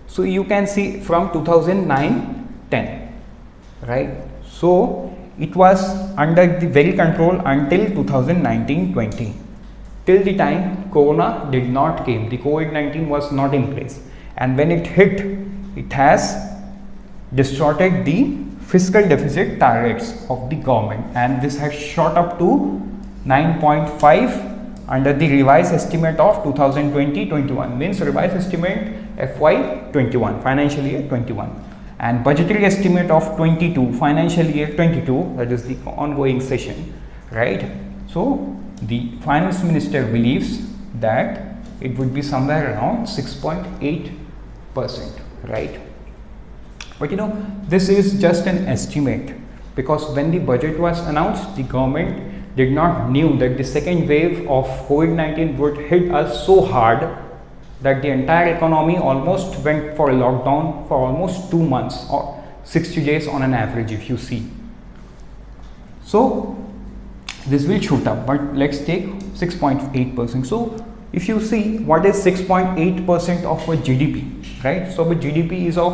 So you can see from 2009-10, right? So it was under the very control until 2019-20, till the time Corona did not came. The COVID-19 was not in place, and when it hit, it has distorted the fiscal deficit targets of the government, and this has shot up to 9.5 under the revised estimate of 2020-21, means revised estimate FY21, financial year 21, and budgetary estimate of 22, financial year 22, that is the ongoing session, right? So the finance minister believes that it would be somewhere around 6.8%, right? But you know, this is just an estimate, because when the budget was announced, the government did not knew that the second wave of COVID-19 would hit us so hard that the entire economy almost went for a lockdown for almost 2 months or 60 days on an average, if you see. So this will shoot up, but let's take 6.8%. So if you see what is 6.8% of our GDP, right? So our GDP is of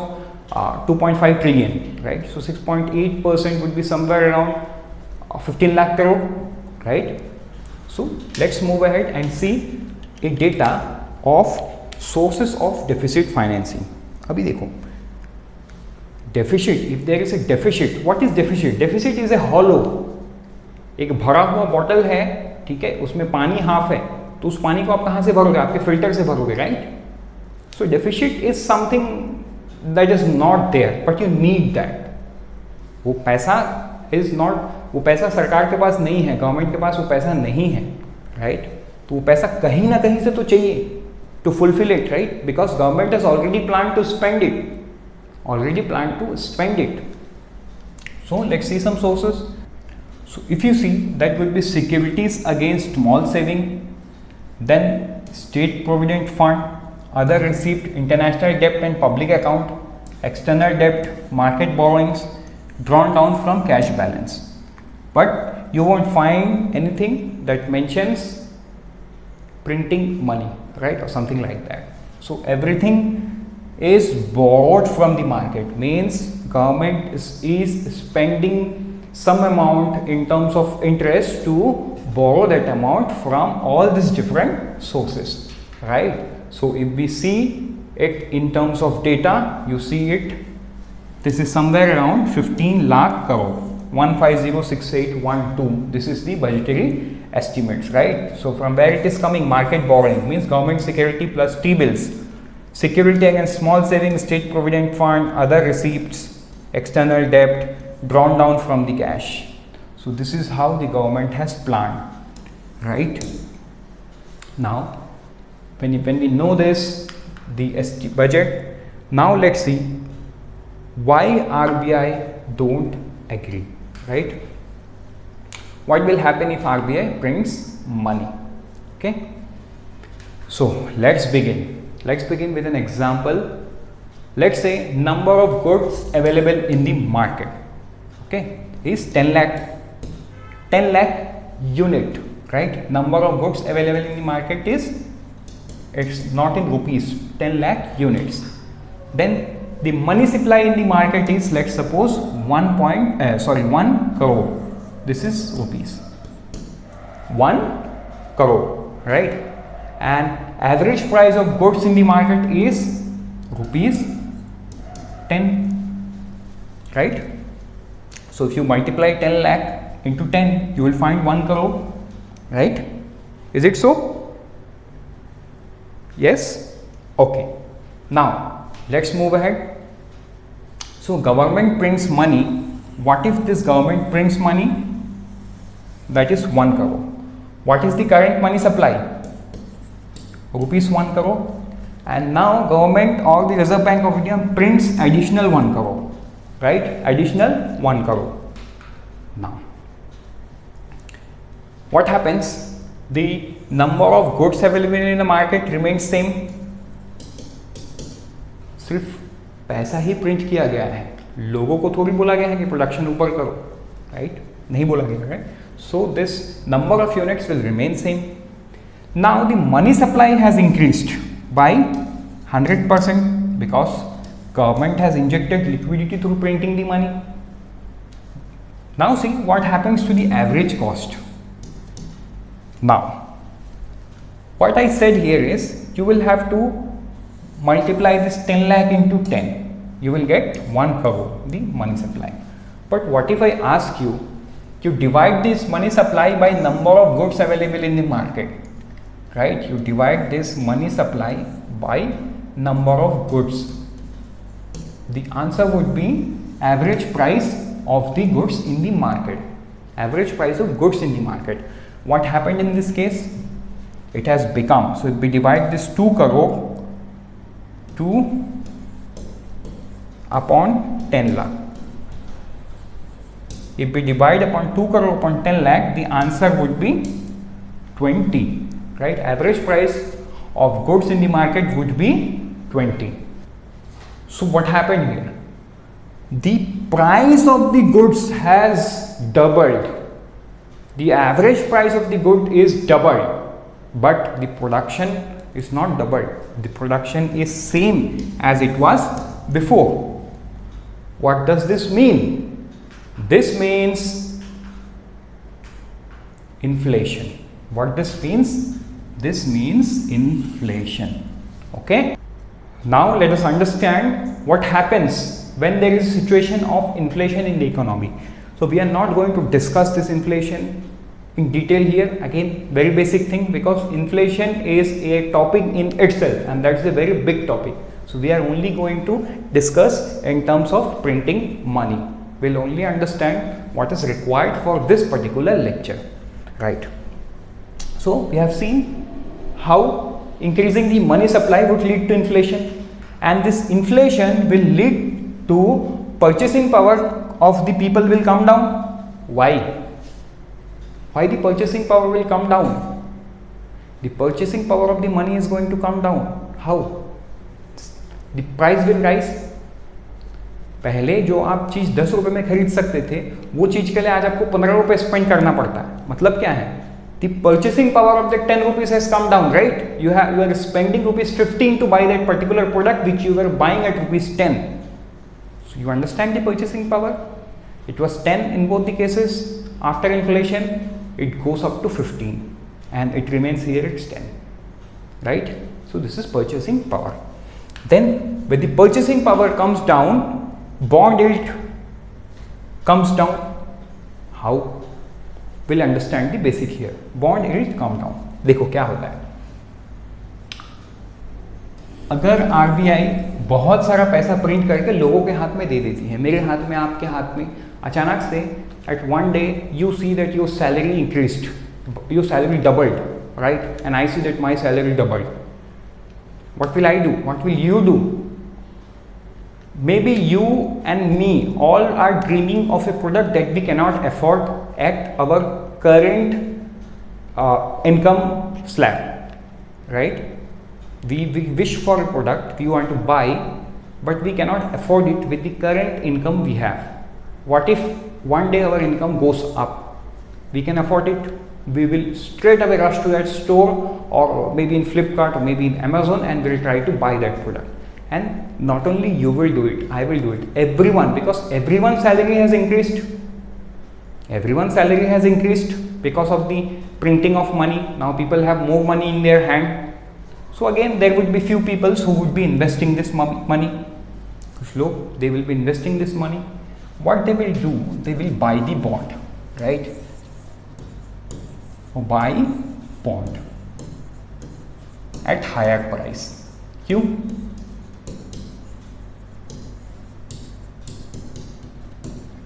2.5 trillion, right? So 6.8% would be somewhere around 15 lakh crore, right? So let's move ahead and see a data of sources of deficit financing. अभी देखो, Deficit, if there is a deficit, what is deficit? Deficit is a hollow. एक भरा हुआ bottle है, ठीक है, उसमें पानी हाफ है, तो उस पानी को आप कहाँ से भरोगे? आपके फिल्टर से भरोगे, right? So deficit is something that is not there but you need that. वो पैसा इज नॉट, वो पैसा सरकार के पास नहीं है, गवर्नमेंट के पास वो पैसा नहीं है, राइट? तो वो पैसा कहीं ना कहीं से तो चाहिए to fulfil it, right? Because government has already plan to spend it, already planned to spend it. So let's see some sources. So if you see, that will be securities against small saving, then state provident fund, other receipt, international debt and public account, external debt, market borrowings drawn down from cash balance. But you won't find anything that mentions printing money, right, or something like that. So everything is borrowed from the market, means government is spending some amount in terms of interest to borrow that amount from all these different sources, right? So if we see it in terms of data, you see it, this is somewhere around 15 lakh crore, 1506812. This is the budgetary estimates, right? So from where it is coming? Market borrowing, means government security plus T-bills, security against small savings, state provident fund, other receipts, external debt drawn down from the cash. So this is how the government has planned, right? Now when we know this, the budget, now let's see why RBI don't agree, right? What will happen if RBI prints money? Okay, so let's begin. Let's begin with an example. Let's say number of goods available in the market, okay, is 10 lakh unit, right? Number of goods available in the market is, it's not in rupees, 10 lakh units. Then the money supply in the market is, let's suppose 1 crore. This is rupees, 1 crore, right? And average price of goods in the market is rupees 10, right? So if you multiply 10 lakh into 10, you will find 1 crore, right? Is it so? Yes? Okay. Now let's move ahead. So government prints money. What if this government prints money that is 1 crore? What is the current money supply? Rupees 1 crore. And now government or the Reserve Bank of India prints additional 1 crore, right? Additional 1 crore. Now what happens? The number of goods available in the market remains same. सिर्फ पैसा ही print किया गया है, लोगों को थोड़ी बोला गया है कि प्रोडक्शन ऊपर करो, राइट? नहीं बोला गया, right? So this number of units will remain same. Now the money supply has increased by 100% because government has injected liquidity through printing the money. Now see what happens to the average cost. Now what I said here is, you will have to multiply this 10 lakh into 10, you will get 1 crore, the money supply. But what if I ask you to divide this money supply by number of goods available in the market, right? You divide this money supply by number of goods. The answer would be average price of the goods in the market. Average price of goods in the market. What happened in this case? It has become, so if we divide this 2 crore 2 upon 10 lakh. If we divide upon 2 crore upon 10 lakh, the answer would be 20. Right? Average price of goods in the market would be 20. So what happened here? The price of the goods has doubled. The average price of the good is doubled, but the production is not doubled. The production is same as it was before. What does this mean? This means inflation. What this means? This means inflation. Okay. Now let us understand what happens when there is a situation of inflation in the economy. So we are not going to discuss this inflation in detail here. Again, very basic thing, because inflation is a topic in itself and that's a very big topic. So we are only going to discuss in terms of printing money. We'll only understand what is required for this particular lecture, right? So we have seen how increasing the money supply would lead to inflation, and this inflation will lead to purchasing power of the people will come down. Why? Why the purchasing power will come down? The purchasing power of the money is going to come down. How? The price will rise. पहले जो आप चीज़ 10 रुपये में खरीद सकते थे, वो चीज़ के लिए आज आपको 15 रुपये स्पेंड करना पड़ता है. मतलब क्या है? The purchasing power of the 10 rupees has come down, right? You are spending rupees 15 to buy that particular product which you were buying at rupees 10. So you understand the purchasing power? It was 10 in both the cases. After inflation, it goes up to 15 and it remains here, it's 10, right? So this is purchasing power. Then when the purchasing power comes down, bond yield comes down. How? We'll understand the basic here. Bond yield come down. देखो क्या होता है, अगर RBI बहुत सारा पैसा print करके लोगों के हाथ में दे देती है, मेरे हाथ में, आपके हाथ में, अचानक से at one day you see that your salary increased, your salary doubled, right? And I see that my salary doubled. What will I do? What will you do? Maybe you and me all are dreaming of a product that we cannot afford at our current income slab, right? We wish for a product we want to buy, but we cannot afford it with the current income we have. What if one day our income goes up? We can afford it. We will straight away rush to that store, or maybe in Flipkart or maybe in Amazon, and we'll try to buy that product. And not only you will do it, I will do it, everyone, because everyone's salary has increased. Everyone's salary has increased because of the printing of money. Now people have more money in their hand. So again, there would be few people who would be investing this money. So they will be investing this money. What they will do? They will buy the bond, right? Or buy bond at higher price. Q.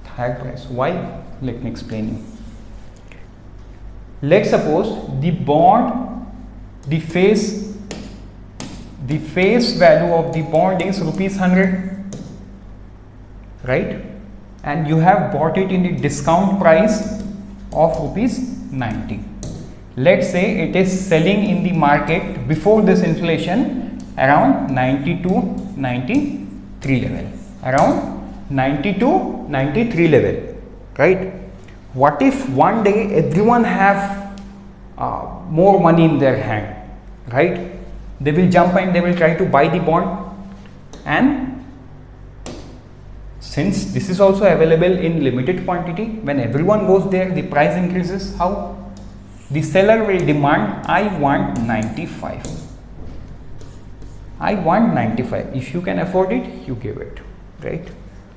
Higher price. Why? Let me explain you. Let's suppose the bond, the face value of the bond is rupees 100, right? And you have bought it in the discount price of rupees 90. Let's say it is selling in the market before this inflation around 92, 93 level. Around 92, 93 level, right? What if one day everyone have more money in their hand, right? They will jump and they will try to buy the bond, and since this is also available in limited quantity, when everyone goes there, the price increases. How? The seller will demand, I want 95. I want 95. If you can afford it, you give it, right?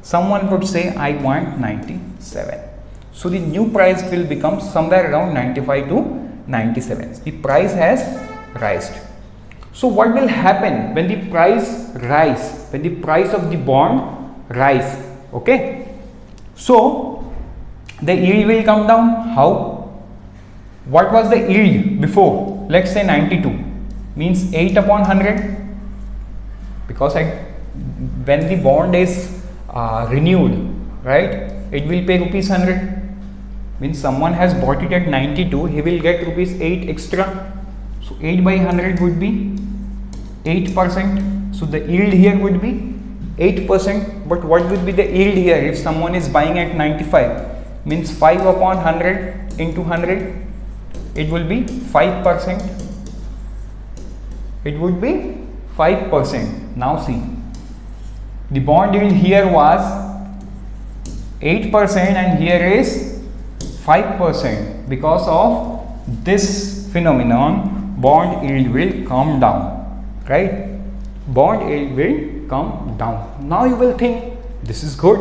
Someone could say, I want 97. So the new price will become somewhere around 95 to 97. The price has risen. So what will happen when the price rise? When the price of the bond rise, okay? So the yield will come down. How? What was the yield before? Let's say 92, means 8 upon 100, because when the bond is renewed, right, it will pay rupees 100. Means someone has bought it at 92, he will get rupees 8 extra. So 8 by 100 would be 8%. So the yield here would be 8%. But what would be the yield here if someone is buying at 95? Means 5 upon 100 into 100, it will be 5%. It would be 5%. Now see, the bond yield here was 8% and here is 5%. Because of this phenomenon, bond yield will come down, right? Bond yield will come down. Now you will think this is good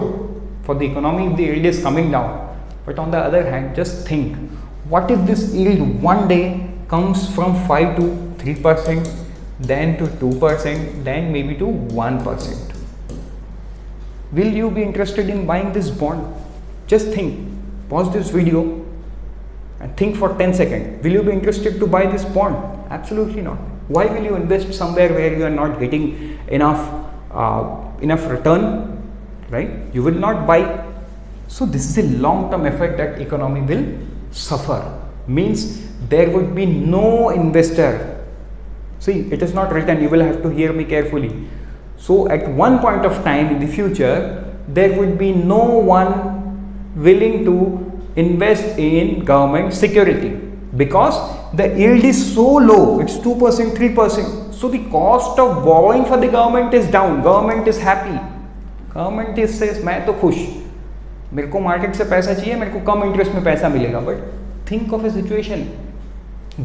for the economy if the yield is coming down. But on the other hand, just think, what if this yield one day comes from 5 to 3%, then to 2%, then maybe to 1%? Will you be interested in buying this bond? Just think, pause this video and think for 10 seconds. Will you be interested to buy this bond? Absolutely not. Why will you invest somewhere where you are not getting enough return, right? You will not buy. So this is a long-term effect that economy will suffer. Means there would be no investor. See, it is not written, you will have to hear me carefully. So at one point of time in the future, there would be no one willing to invest in government security because the yield is so low, it's 2%, 3%. So the cost of borrowing for the government is down. Government is happy. Government is says, मैं तो खुश, मेरे को market से पैसा चाहिए, मेरे को कम इंटरेस्ट में पैसा मिलेगा. But think of a situation.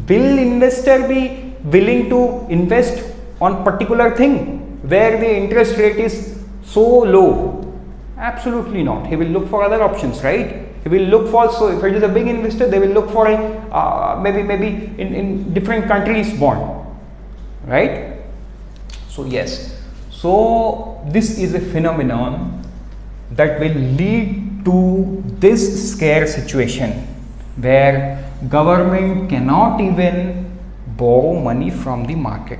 Will investor be willing to invest on particular thing where the interest rate is so low? Absolutely not. He will look for other options, right? He will look for, so if it is a big investor, they will look for a maybe in different countries bond, right? So yes, so this is a phenomenon that will lead to this scare situation where government cannot even borrow money from the market,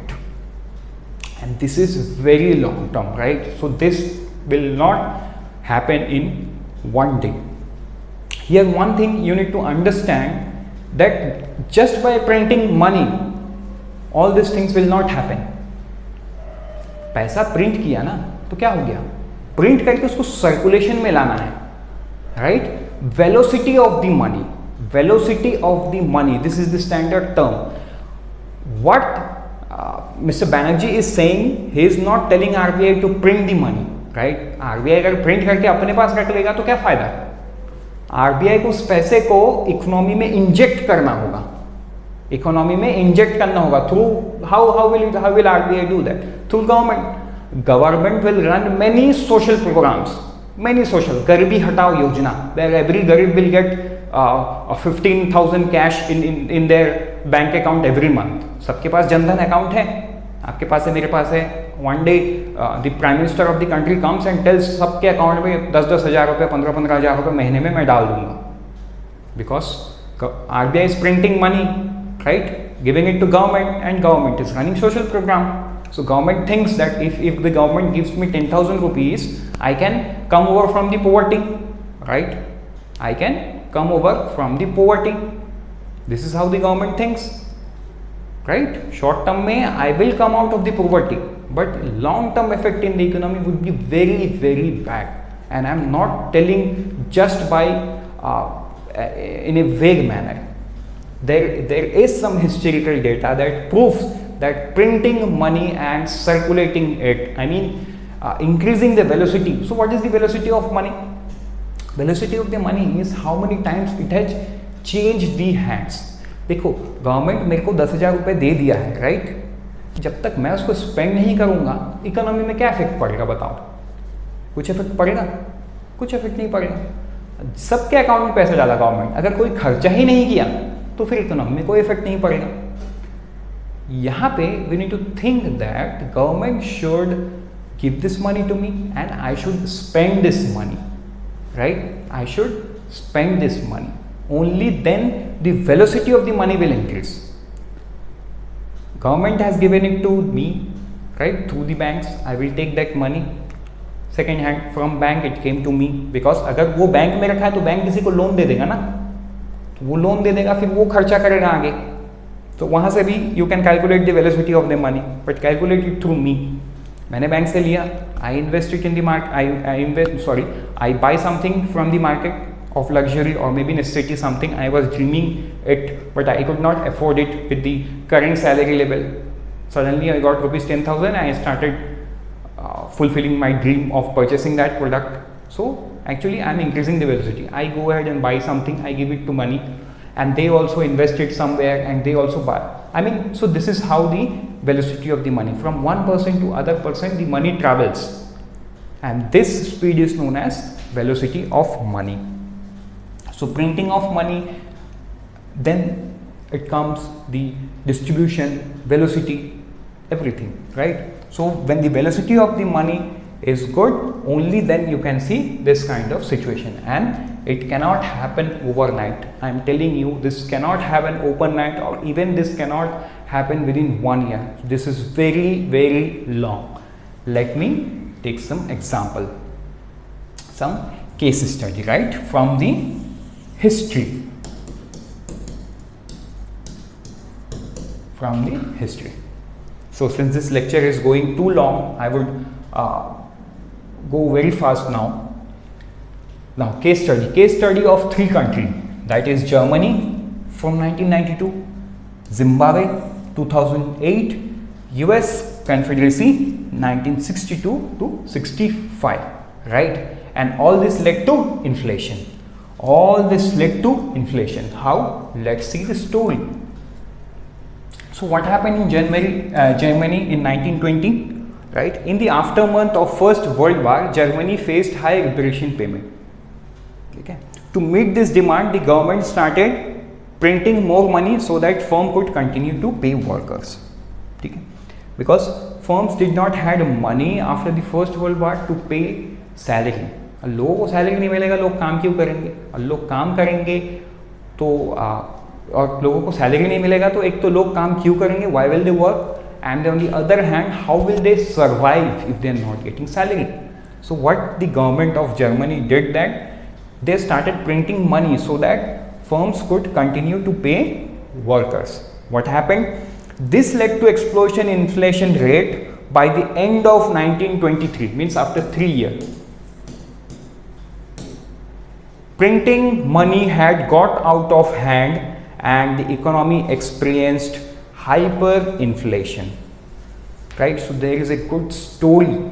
and this is very long term, right? So this will not happen in one day. Here one thing you need to understand, that just by printing money all these things will not happen. पैसा print किया ना तो क्या हो गया, print करके उसको circulation में लाना है, right? Velocity of the money, velocity of the money, this is the standard term. What Mr. Banerjee is saying, he is not telling RBI to print the money, right? RBI अगर print करके अपने पास रख लेगा तो क्या फायदा? RBI को उस पैसे को इकोनॉमी में इंजेक्ट करना होगा, इकोनॉमी में इंजेक्ट करना होगा through how will RBI do that? Through government. Government will run many social programs, many social गरीबी हटाओ योजना, where every गरीब will get 15,000 cash in their bank account every month. सबके पास जनधन अकाउंट है, आपके पास है, मेरे पास है. One day the prime minister of the country comes and tells सबके अकाउंट में 10-10 हज़ार रुपये, 15-15 हज़ार रुपये महीने में मैं डाल दूंगा, because RBI is printing money, right, giving it to government, and government is running social program. So government thinks that if the government gives me 10,000 rupees, I can come over from the poverty, right? I can come over from the poverty. This is how the government thinks, right? Short term mein I will come out of the poverty, but long term effect in the economy would be very, very bad. And I am not telling just by in a vague manner. There is some historical data that proves that printing money and circulating it, I mean increasing the velocity. So what is the velocity of money? Velocity of the money is how many times it has changed the hands. देखो, government मेरे को 10,000 रुपये दे दिया है, right? जब तक मैं उसको स्पेंड नहीं करूंगा, इकोनॉमी में क्या इफेक्ट पड़ेगा बताओ? कुछ इफेक्ट पड़ेगा? कुछ इफेक्ट नहीं पड़ेगा. सबके अकाउंट में पैसा डाला गवर्नमेंट, अगर कोई खर्चा ही नहीं किया तो फिर इकोनॉमी में कोई इफेक्ट नहीं पड़ेगा. यहाँ पे we need to think that government should give this money to me and I should spend this money, right? I should spend this money. Only then the velocity of the money will increase. Government has given it to me, right, through the banks. I will take that money second hand from bank. It came to me because अगर वो bank में रखा है तो bank किसी को loan दे देगा ना, वो लोन दे देगा, फिर वो खर्चा करेगा आगे. तो वहाँ से भी you can calculate the velocity of the money, but calculate it through me. मैंने बैंक से लिया, I invest it in the market, I buy something from the market of luxury or maybe necessity, something I was dreaming it, but I could not afford it with the current salary level. Suddenly I got rupees 10,000 and I started fulfilling my dream of purchasing that product. So actually I am increasing the velocity. I go ahead and buy something, I give it to money, and they also invest it somewhere and they also buy. I mean, so this is how the velocity of the money, from one person to other person, the money travels. and this speed is known as velocity of money. So printing of money, then it comes the distribution, velocity, everything, right? So when the velocity of the money is good, only then you can see this kind of situation, and it cannot happen overnight. I am telling you, this cannot happen overnight, or even this cannot happen within 1 year. This is very, very long. Let me take some example, some case study, right, from the history. From the history. So since this lecture is going too long, I would go very fast now. Now case study of 3 countries, that is Germany from 1992, Zimbabwe 2008, US Confederacy 1962 to 65, right? And all this led to inflation. All this led to inflation. How? Let's see the story. So what happened in Germany in 1920? Right? In the aftermath of First World War, Germany faced high reparation payment. Okay. To meet this demand, the government started printing more money so that firm could continue to pay workers. Okay. Because firms did not had money after the First World War to pay salary. लोगों को salary नहीं मिलेगा, लोग काम क्यों करेंगे? और लोग काम करेंगे तो और लोगों को सैलरी नहीं मिलेगा तो एक तो लोग काम क्यों करेंगे? Why will they work? And on the other hand, how will they survive if they are not getting salary? So what the government of Germany did, that they started printing money so that firms could continue to pay workers. What happened? This led to explosion in inflation rate by the end of 1923, means after 3 years. Printing money had got out of hand and the economy experienced hyperinflation, right? So there is a good story.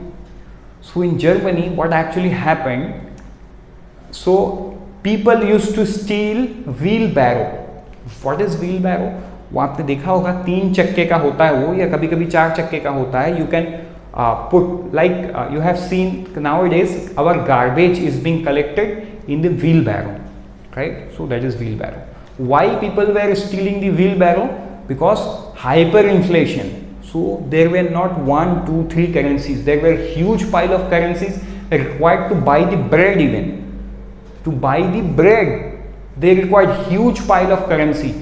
So in Germany, what actually happened? So people used to steal wheelbarrow. What is wheelbarrow? वो आपने देखा होगा 3 चक्के का होता है वो, या कभी कभी 4 चक्के का होता है. You can put like you have seen nowadays our garbage is being collected in the wheelbarrow, right? So that is wheelbarrow. Why people were stealing the wheelbarrow? Because hyperinflation. So there were not 1, 2, 3 currencies. There were huge pile of currencies required to buy the bread. Even to buy the bread, they required huge pile of currency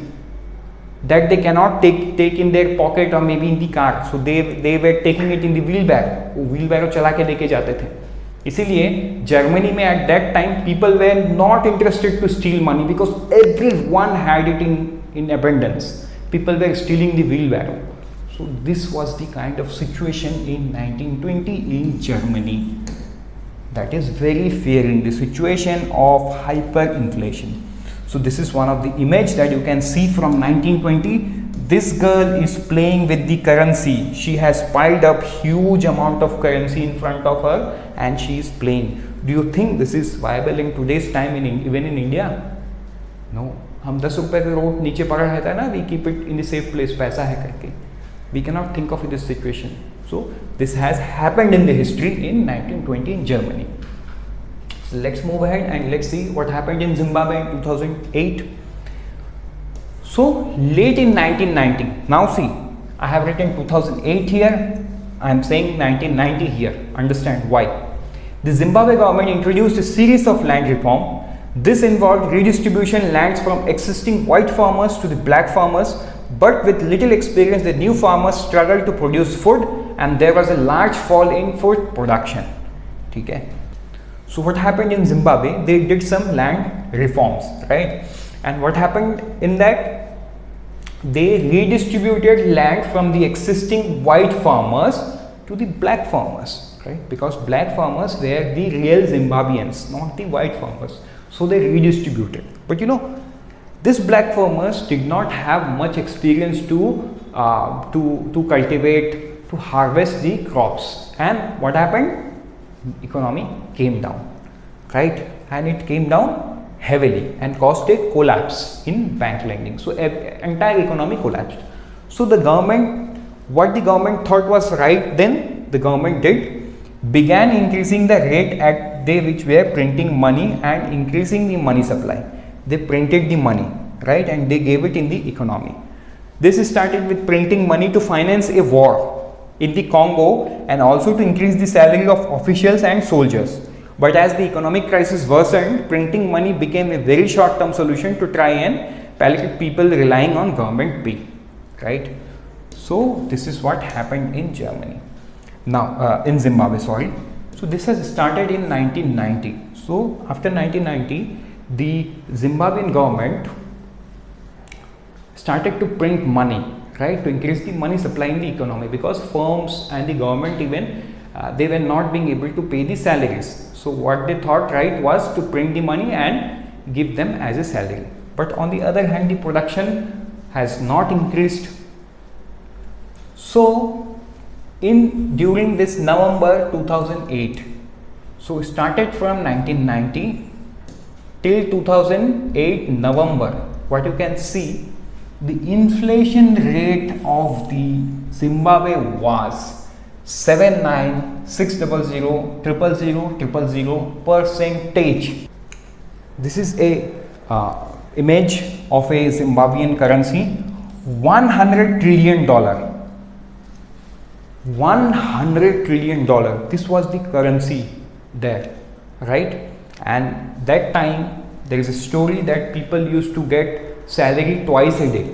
that they cannot take in their pocket or maybe in the car. So they were taking it in the wheelbarrow. वो wheelbarrow चला के लेके जाते थे. इसीलिए Germany में at that time people were not interested to steal money because everyone had it in abundance. People were stealing the wheelbarrow. So this was the kind of situation in 1920 in Germany. That is very fearing, the situation of hyperinflation. So this is one of the image that you can see from 1920. This girl is playing with the currency. She has piled up huge amount of currency in front of her and she is playing. Do you think this is viable in today's time, even in India? No. हम 10 रुपए का note नीचे पड़ा रहता है ना, we keep it in the safe place, पैसा है करके. We cannot think of this situation. So this has happened in the history in 1920 in Germany. So let's move ahead and let's see what happened in Zimbabwe in 2008. So late in 1990, now see, I have written 2008 here, I am saying 1990 here. Understand why. The Zimbabwe government introduced a series of land reform. This involved redistribution lands from existing white farmers to the black farmers, but with little experience the new farmers struggled to produce food and there was a large fall in food production. Okay. So what happened in Zimbabwe? They did some land reforms, right? And what happened in that? They redistributed land from the existing white farmers to the black farmers, right? Because black farmers were the real Zimbabweans, not the white farmers. So they redistributed. But you know, these black farmers did not have much experience to cultivate, to harvest the crops. And what happened? Economy came down, right? And it came down heavily and caused a collapse in bank lending. So entire economy collapsed. So the government, what the government thought was right then, the government did. began increasing the rate at they which were printing money and increasing the money supply. They printed the money, right, and they gave it in the economy. This started with printing money to finance a war in the Congo and also to increase the salary of officials and soldiers. But as the economic crisis worsened, printing money became a very short-term solution to try and palliate people relying on government pay, right? So this is what happened in Germany. Now in Zimbabwe, sorry. So this has started in 1990. So after 1990, the Zimbabwean government started to print money, right, to increase the money supply in the economy, because firms and the government even they were not being able to pay the salaries. So what they thought right was to print the money and give them as a salary. But on the other hand, the production has not increased. So during this November 2008, so started from 1990 till 2008 November, what you can see, the inflation rate of the Zimbabwe was 79,600,000,000 This is a image of a Zimbabwean currency. $100 trillion. $100 trillion. This was the currency there, right? And that time there is a story that people used to get salary twice a day,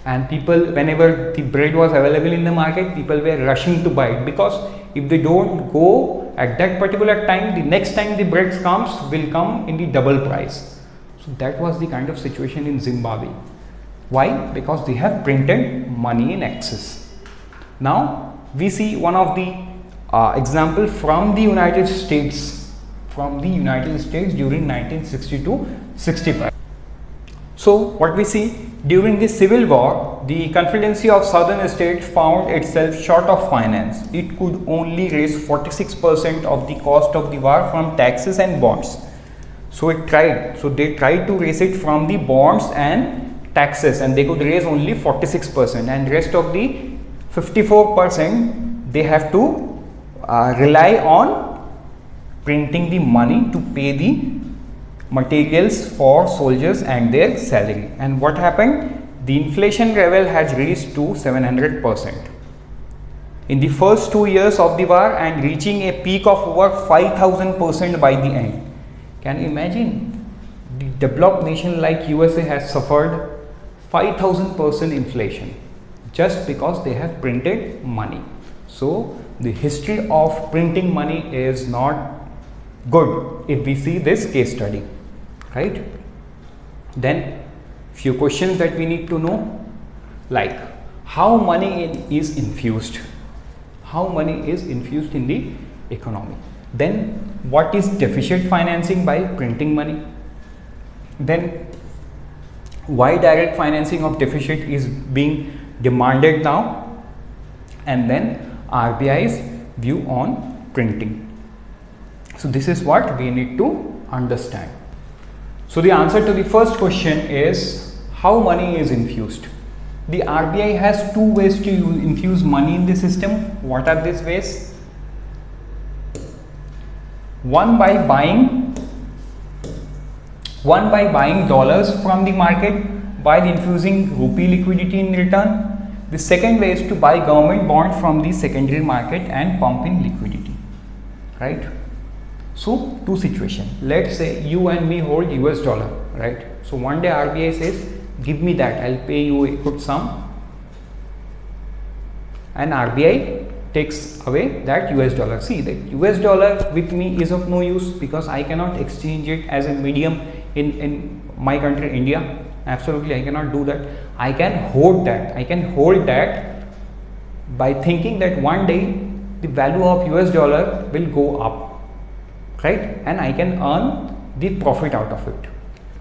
and people, whenever the bread was available in the market, people were rushing to buy it, because if they don't go at that particular time, the next time the bread comes will come in the double price. So that was the kind of situation in Zimbabwe. Why? Because they have printed money in excess. Now we see one of the example from the United States, during 1962-65. So what we see, during the Civil War, the Confederacy of Southern States found itself short of finance. It could only raise 46% of the cost of the war from taxes and bonds. So they tried to raise it from the bonds and taxes, and they could raise only 46%, and rest of the 54% they have to rely on printing the money to pay the materials for soldiers and their salary. And what happened? The inflation level has reached to 700% in the first 2 years of the war, and reaching a peak of over 5000% by the end. Can you imagine? The developed nation like USA has suffered 5000% inflation just because they have printed money. So the history of printing money is not good if we see this case study, right? Then few questions that we need to know, like how money is infused, in the economy. Then what is deficit financing by printing money? Then why direct financing of deficit is being demanded now? And then RBI's view on printing. So this is what we need to understand. So the answer to the first question is how money is infused. The RBI has two ways to infuse money in the system. What are these ways? One by buying dollars from the market by infusing rupee liquidity in return. The second way is to buy government bond from the secondary market and pump in liquidity, right? So two situations. Let's say you and me hold US dollar, right? So one day RBI says, give me that, I'll pay you a good sum, and RBI takes away that US dollar. See, the US dollar with me is of no use because I cannot exchange it as a medium in my country, India. Absolutely, I cannot do that. I can hold that. By thinking that one day the value of US dollar will go up, right? And I can earn the profit out of it,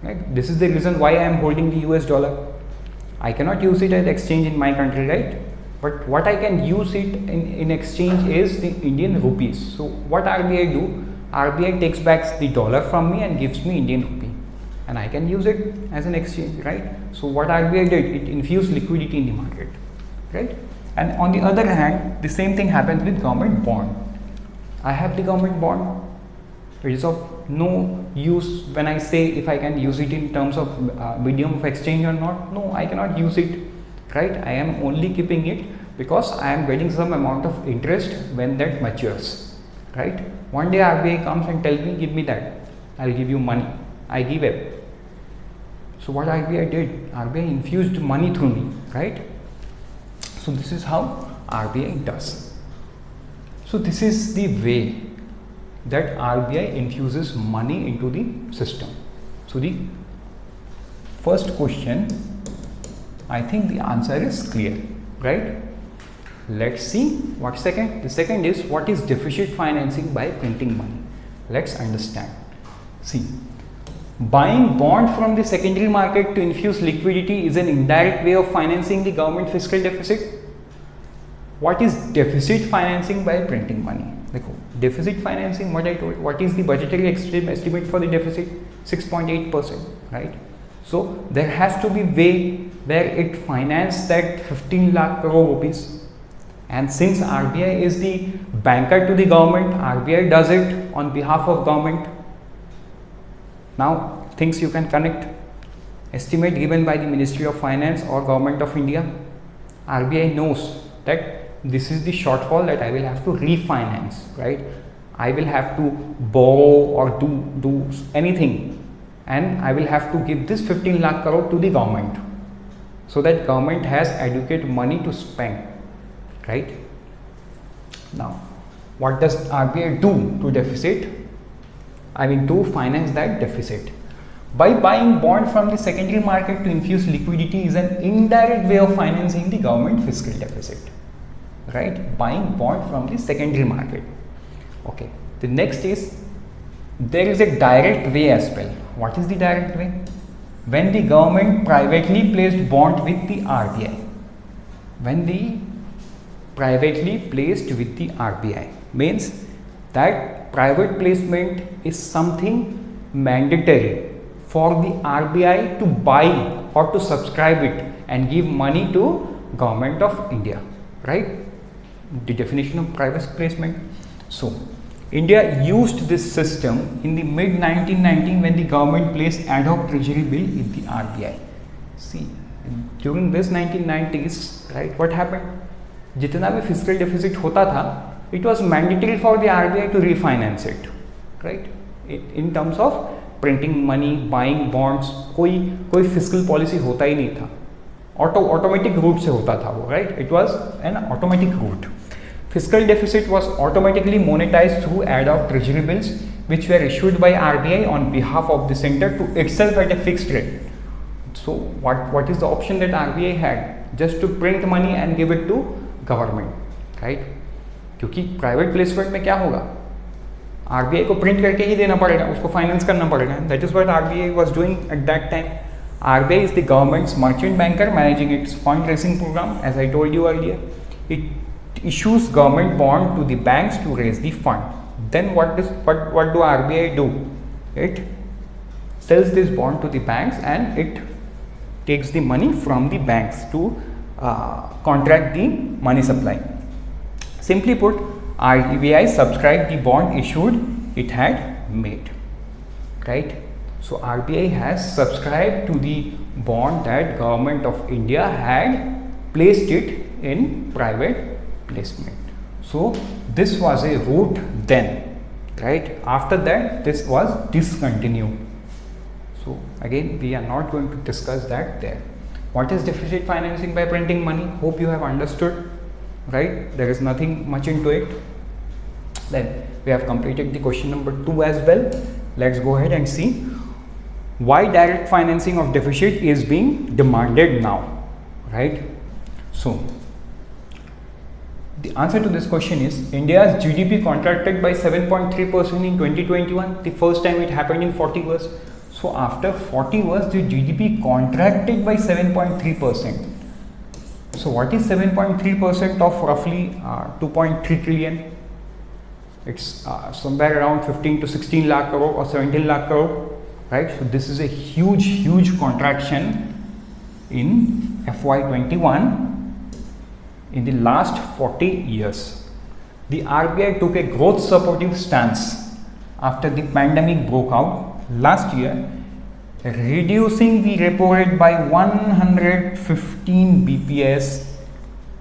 right? This is the reason why I am holding the US dollar. I cannot use it as exchange in my country, right? But what I can use it in exchange is the Indian rupees. So what RBI do? RBI takes back the dollar from me and gives me Indian rupee, and I can use it as an exchange, right? So what RBI did, it infused liquidity in the market, right? And on the other hand, the same thing happens with government bond. I have the government bond. It is of no use when I say if I can use it in terms of medium of exchange or not. No, I cannot use it, right? I am only keeping it because I am getting some amount of interest when that matures, right? One day RBI comes and tells me, give me that, I'll give you money. I give it. So what RBI did, RBI infused money through me, right? So this is how RBI does. So this is the way that RBI infuses money into the system. So the first question, I think the answer is clear, right? Let's see what second. The second is, what is deficit financing by printing money? Let's understand. See, buying bond from the secondary market to infuse liquidity is an indirect way of financing the government fiscal deficit. What is deficit financing by printing money? Deficit financing, what I told, what is the budgetary estimate for the deficit? 6.8%, right? So there has to be way where it financed that 15 lakh crore rupees. And since RBI is the banker to the government, RBI does it on behalf of government. Now things you can connect. Estimate given by the Ministry of Finance or Government of India. RBI knows that this is the shortfall that I will have to refinance, right? I will have to borrow or do anything, and I will have to give this 15 lakh crore to the government, so that government has adequate money to spend, right? Now, what does RBI do to deficit? I mean to finance that deficit. By buying bond from the secondary market to infuse liquidity is an indirect way of financing the government fiscal deficit. Right, buying bond from the secondary market. Okay, the next is, there is a direct way as well. What is the direct way? When the government privately placed bond with the RBI. When the privately placed with the RBI means that private placement is something mandatory for the RBI to buy or to subscribe it and give money to Government of India, right? The definition of private placement. So India used this system in the mid 1990 when the government placed ad hoc treasury bill with the RBI. See, during this 1990s, right, what happened? जितना भी fiscal deficit होता था, it was mandatory for the RBI to refinance it, right? In terms of printing money, buying bonds, कोई fiscal policy होता ही नहीं था. Automatic route से होता था वो, right? It was an automatic route. Fiscal deficit was automatically monetized through ad hoc treasury bills, which were issued by RBI on behalf of the center to itself at a fixed rate. So what is the option that RBI had? Just to print money and give it to government, right? क्योंकि private placement में क्या होगा? RBI को print करके ही देना पड़ेगा, उसको finance करना पड़ेगा. That is what RBI was doing at that time. RBI is the government's merchant banker managing its fundraising program. As I told you earlier, it issues government bond to the banks to raise the fund. Then what do RBI do? It sells this bond to the banks and it takes the money from the banks to contract the money supply. Simply put, RBI subscribed the bond issued it had made, right? So RBI has subscribed to the bond that Government of India had placed it in private placement. So this was a route then, right? After that, this was discontinued. So again, we are not going to discuss that there. What is deficit financing by printing money? Hope you have understood, right? There is nothing much into it. Then we have completed the question number 2 as well. Let's go ahead and see why direct financing of deficit is being demanded now, right? So the answer to this question is, India's GDP contracted by 7.3% in 2021. The first time it happened in 40 years. So after 40 years, the GDP contracted by 7.3%. So what is 7.3% of roughly 2.3 trillion? It's somewhere around 15 to 16 lakh crore or 17 lakh crore, right? So this is a huge contraction in FY21 in the last 40 years. the RBI took a growth supportive stance after the pandemic broke out last year, reducing the repo rate by 115 BPS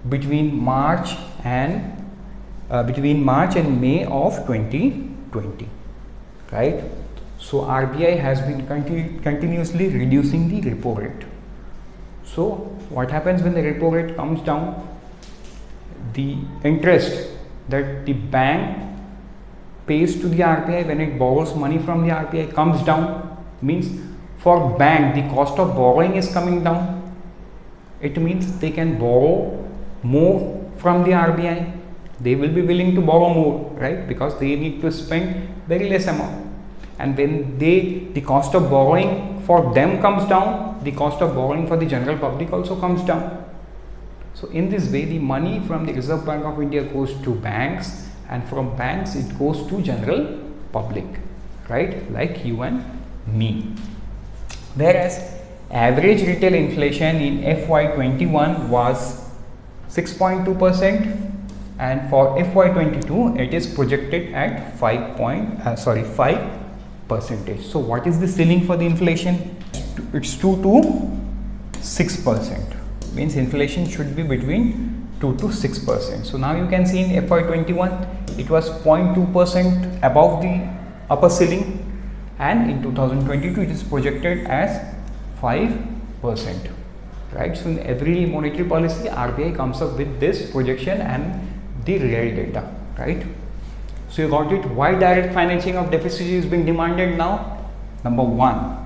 between March and May of 2020, right? So RBI has been continuously reducing the repo rate. So what happens when the repo rate comes down? The interest that the bank pays to the RBI when it borrows money from the RBI comes down. Means for bank the cost of borrowing is coming down. It means they can borrow more from the RBI. They will be willing to borrow more, right? Because they need to spend very less amount. And when the cost of borrowing for them comes down, the cost of borrowing for the general public also comes down. So in this way, the money from the Reserve Bank of India goes to banks, and from banks it goes to general public, right? Like you and me. Whereas average retail inflation in FY21 was 6.2%, and for FY22 it is projected at 5%. So what is the ceiling for the inflation? It's 2 to 6%. Means inflation should be between 2 to 6%. So now you can see in FY21 it was 0.2% above the upper ceiling, and in 2022 it is projected as 5%, right? So in every monetary policy RBI comes up with this projection and the real data, right? So you got it. Why direct financing of deficit is being demanded now? Number one,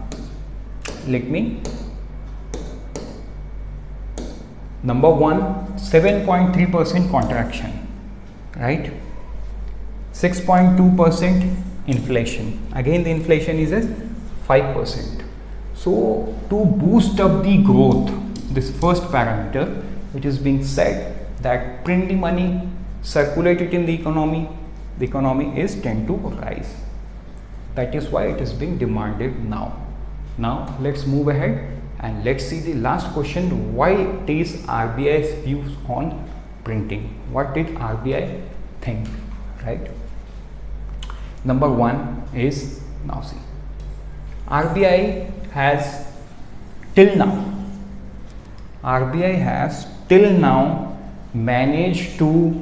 number one, 7.3% contraction, right? 6.2% inflation. Again the inflation is at 5%. So to boost up the growth, this first parameter, which is being said that print the money, circulate it in the economy is tend to rise. That is why it is being demanded now. Now let's move ahead and let's see the last question. Why is RBI's views on printing? What did RBI think, right? Number one is, now see, RBI has till now managed to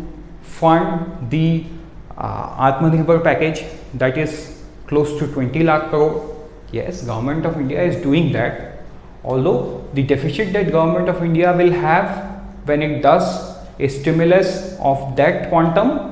fund the Atmanirbhar package, that is close to 20 lakh crore. Yes, Government of India is doing that, although the deficit that Government of India will have when it does a stimulus of that quantum,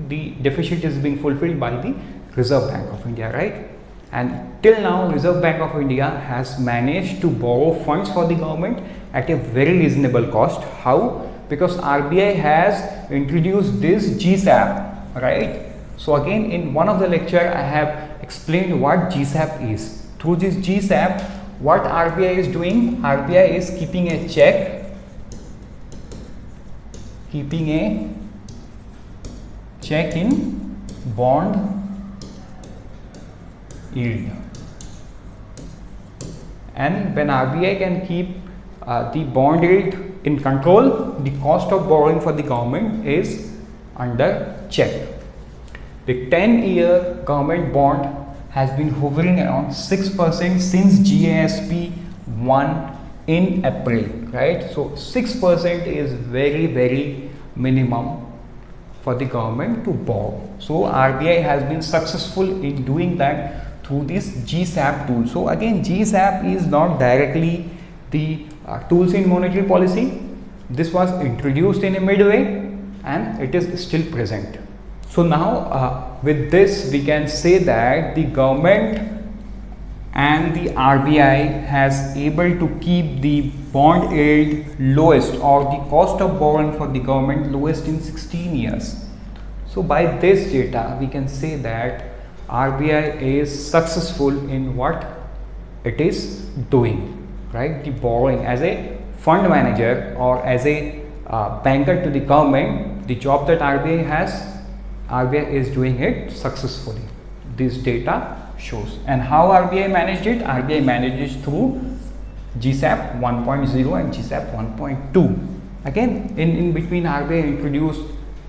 the deficit is being fulfilled by the Reserve Bank of India, right? And till now Reserve Bank of India has managed to borrow funds for the government at a very reasonable cost. How? Because RBI has introduced this GSAP, right? So again, in one of the lecture I have explained what GSAP is. Through this GSAP, what RBI is doing? RBI is keeping a check in bond yield, and when RBI can keep the bond yield in control, the cost of borrowing for the government is under check. The 10-year government bond has been hovering around 6% since GASP 1 in April, right? So 6% is very minimum for the government to borrow. So RBI has been successful in doing that through this GSAP tool. So again, GSAP is not directly the tools in monetary policy. This was introduced in a midway and it is still present. So now with this we can say that the government and the RBI has able to keep the bond yield lowest, or the cost of borrowing for the government lowest in 16 years. So by this data we can say that RBI is successful in what it is doing, right? The borrowing as a fund manager or as a banker to the government, the job that RBI has, RBI is doing it successfully. This data shows. And how RBI managed it? RBI manages through GSAP 1.0 and GSAP 1.2. Again, in between RBI introduced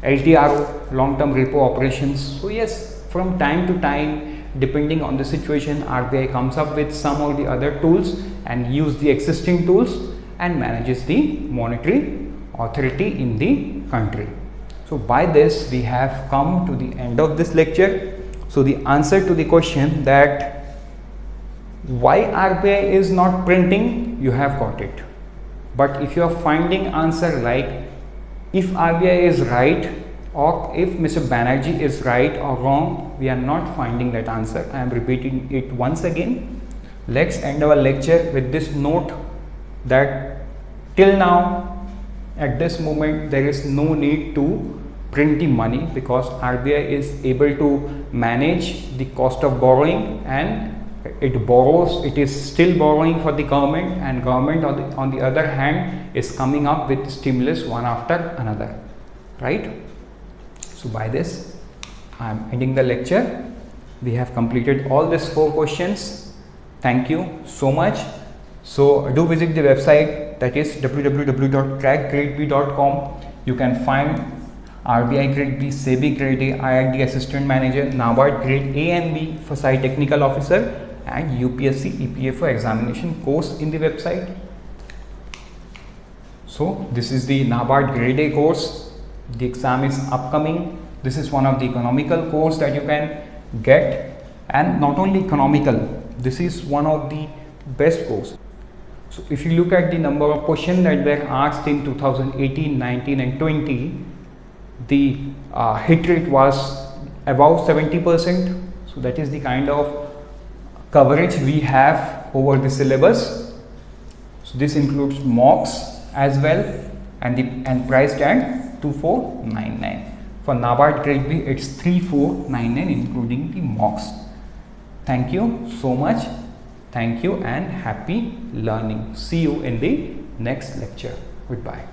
LTRO, long-term repo operations. So yes, from time to time, depending on the situation, RBI comes up with some or the other tools and use the existing tools and manages the monetary authority in the country. So by this we have come to the end of this lecture. So the answer to the question that why RBI is not printing, you have got it. But if you are finding answer like if RBI is right or if Mr. Banerjee is right or wrong, we are not finding that answer. I am repeating it once again. Let's end our lecture with this note that till now, at this moment, there is no need to print the money because RBI is able to manage the cost of borrowing and it borrows, it is still borrowing for the government, and government on the other hand is coming up with stimulus one after another, right? So by this I am ending the lecture. We have completed all these 4 questions. Thank you so much. So do visit the website, that is www.crackgradeb.com. You can find RBI Grade B, SEBI Grade A, IRD Assistant Manager, NABARD Grade A and B for Site Technical Officer, and UPSC EPFO examination course in the website. So this is the NABARD Grade A course. The exam is upcoming. This is one of the economical course that you can get, and not only economical, this is one of the best course. So if you look at the number of questions that were asked in 2018, 19 and 20, the hit rate was about 70%. So that is the kind of coverage we have over the syllabus. So this includes mocks as well, and priced at 2499. For NABARD Grade B, it's 3499 including the mocks. Thank you so much. Thank you and happy learning. See you in the next lecture. Goodbye.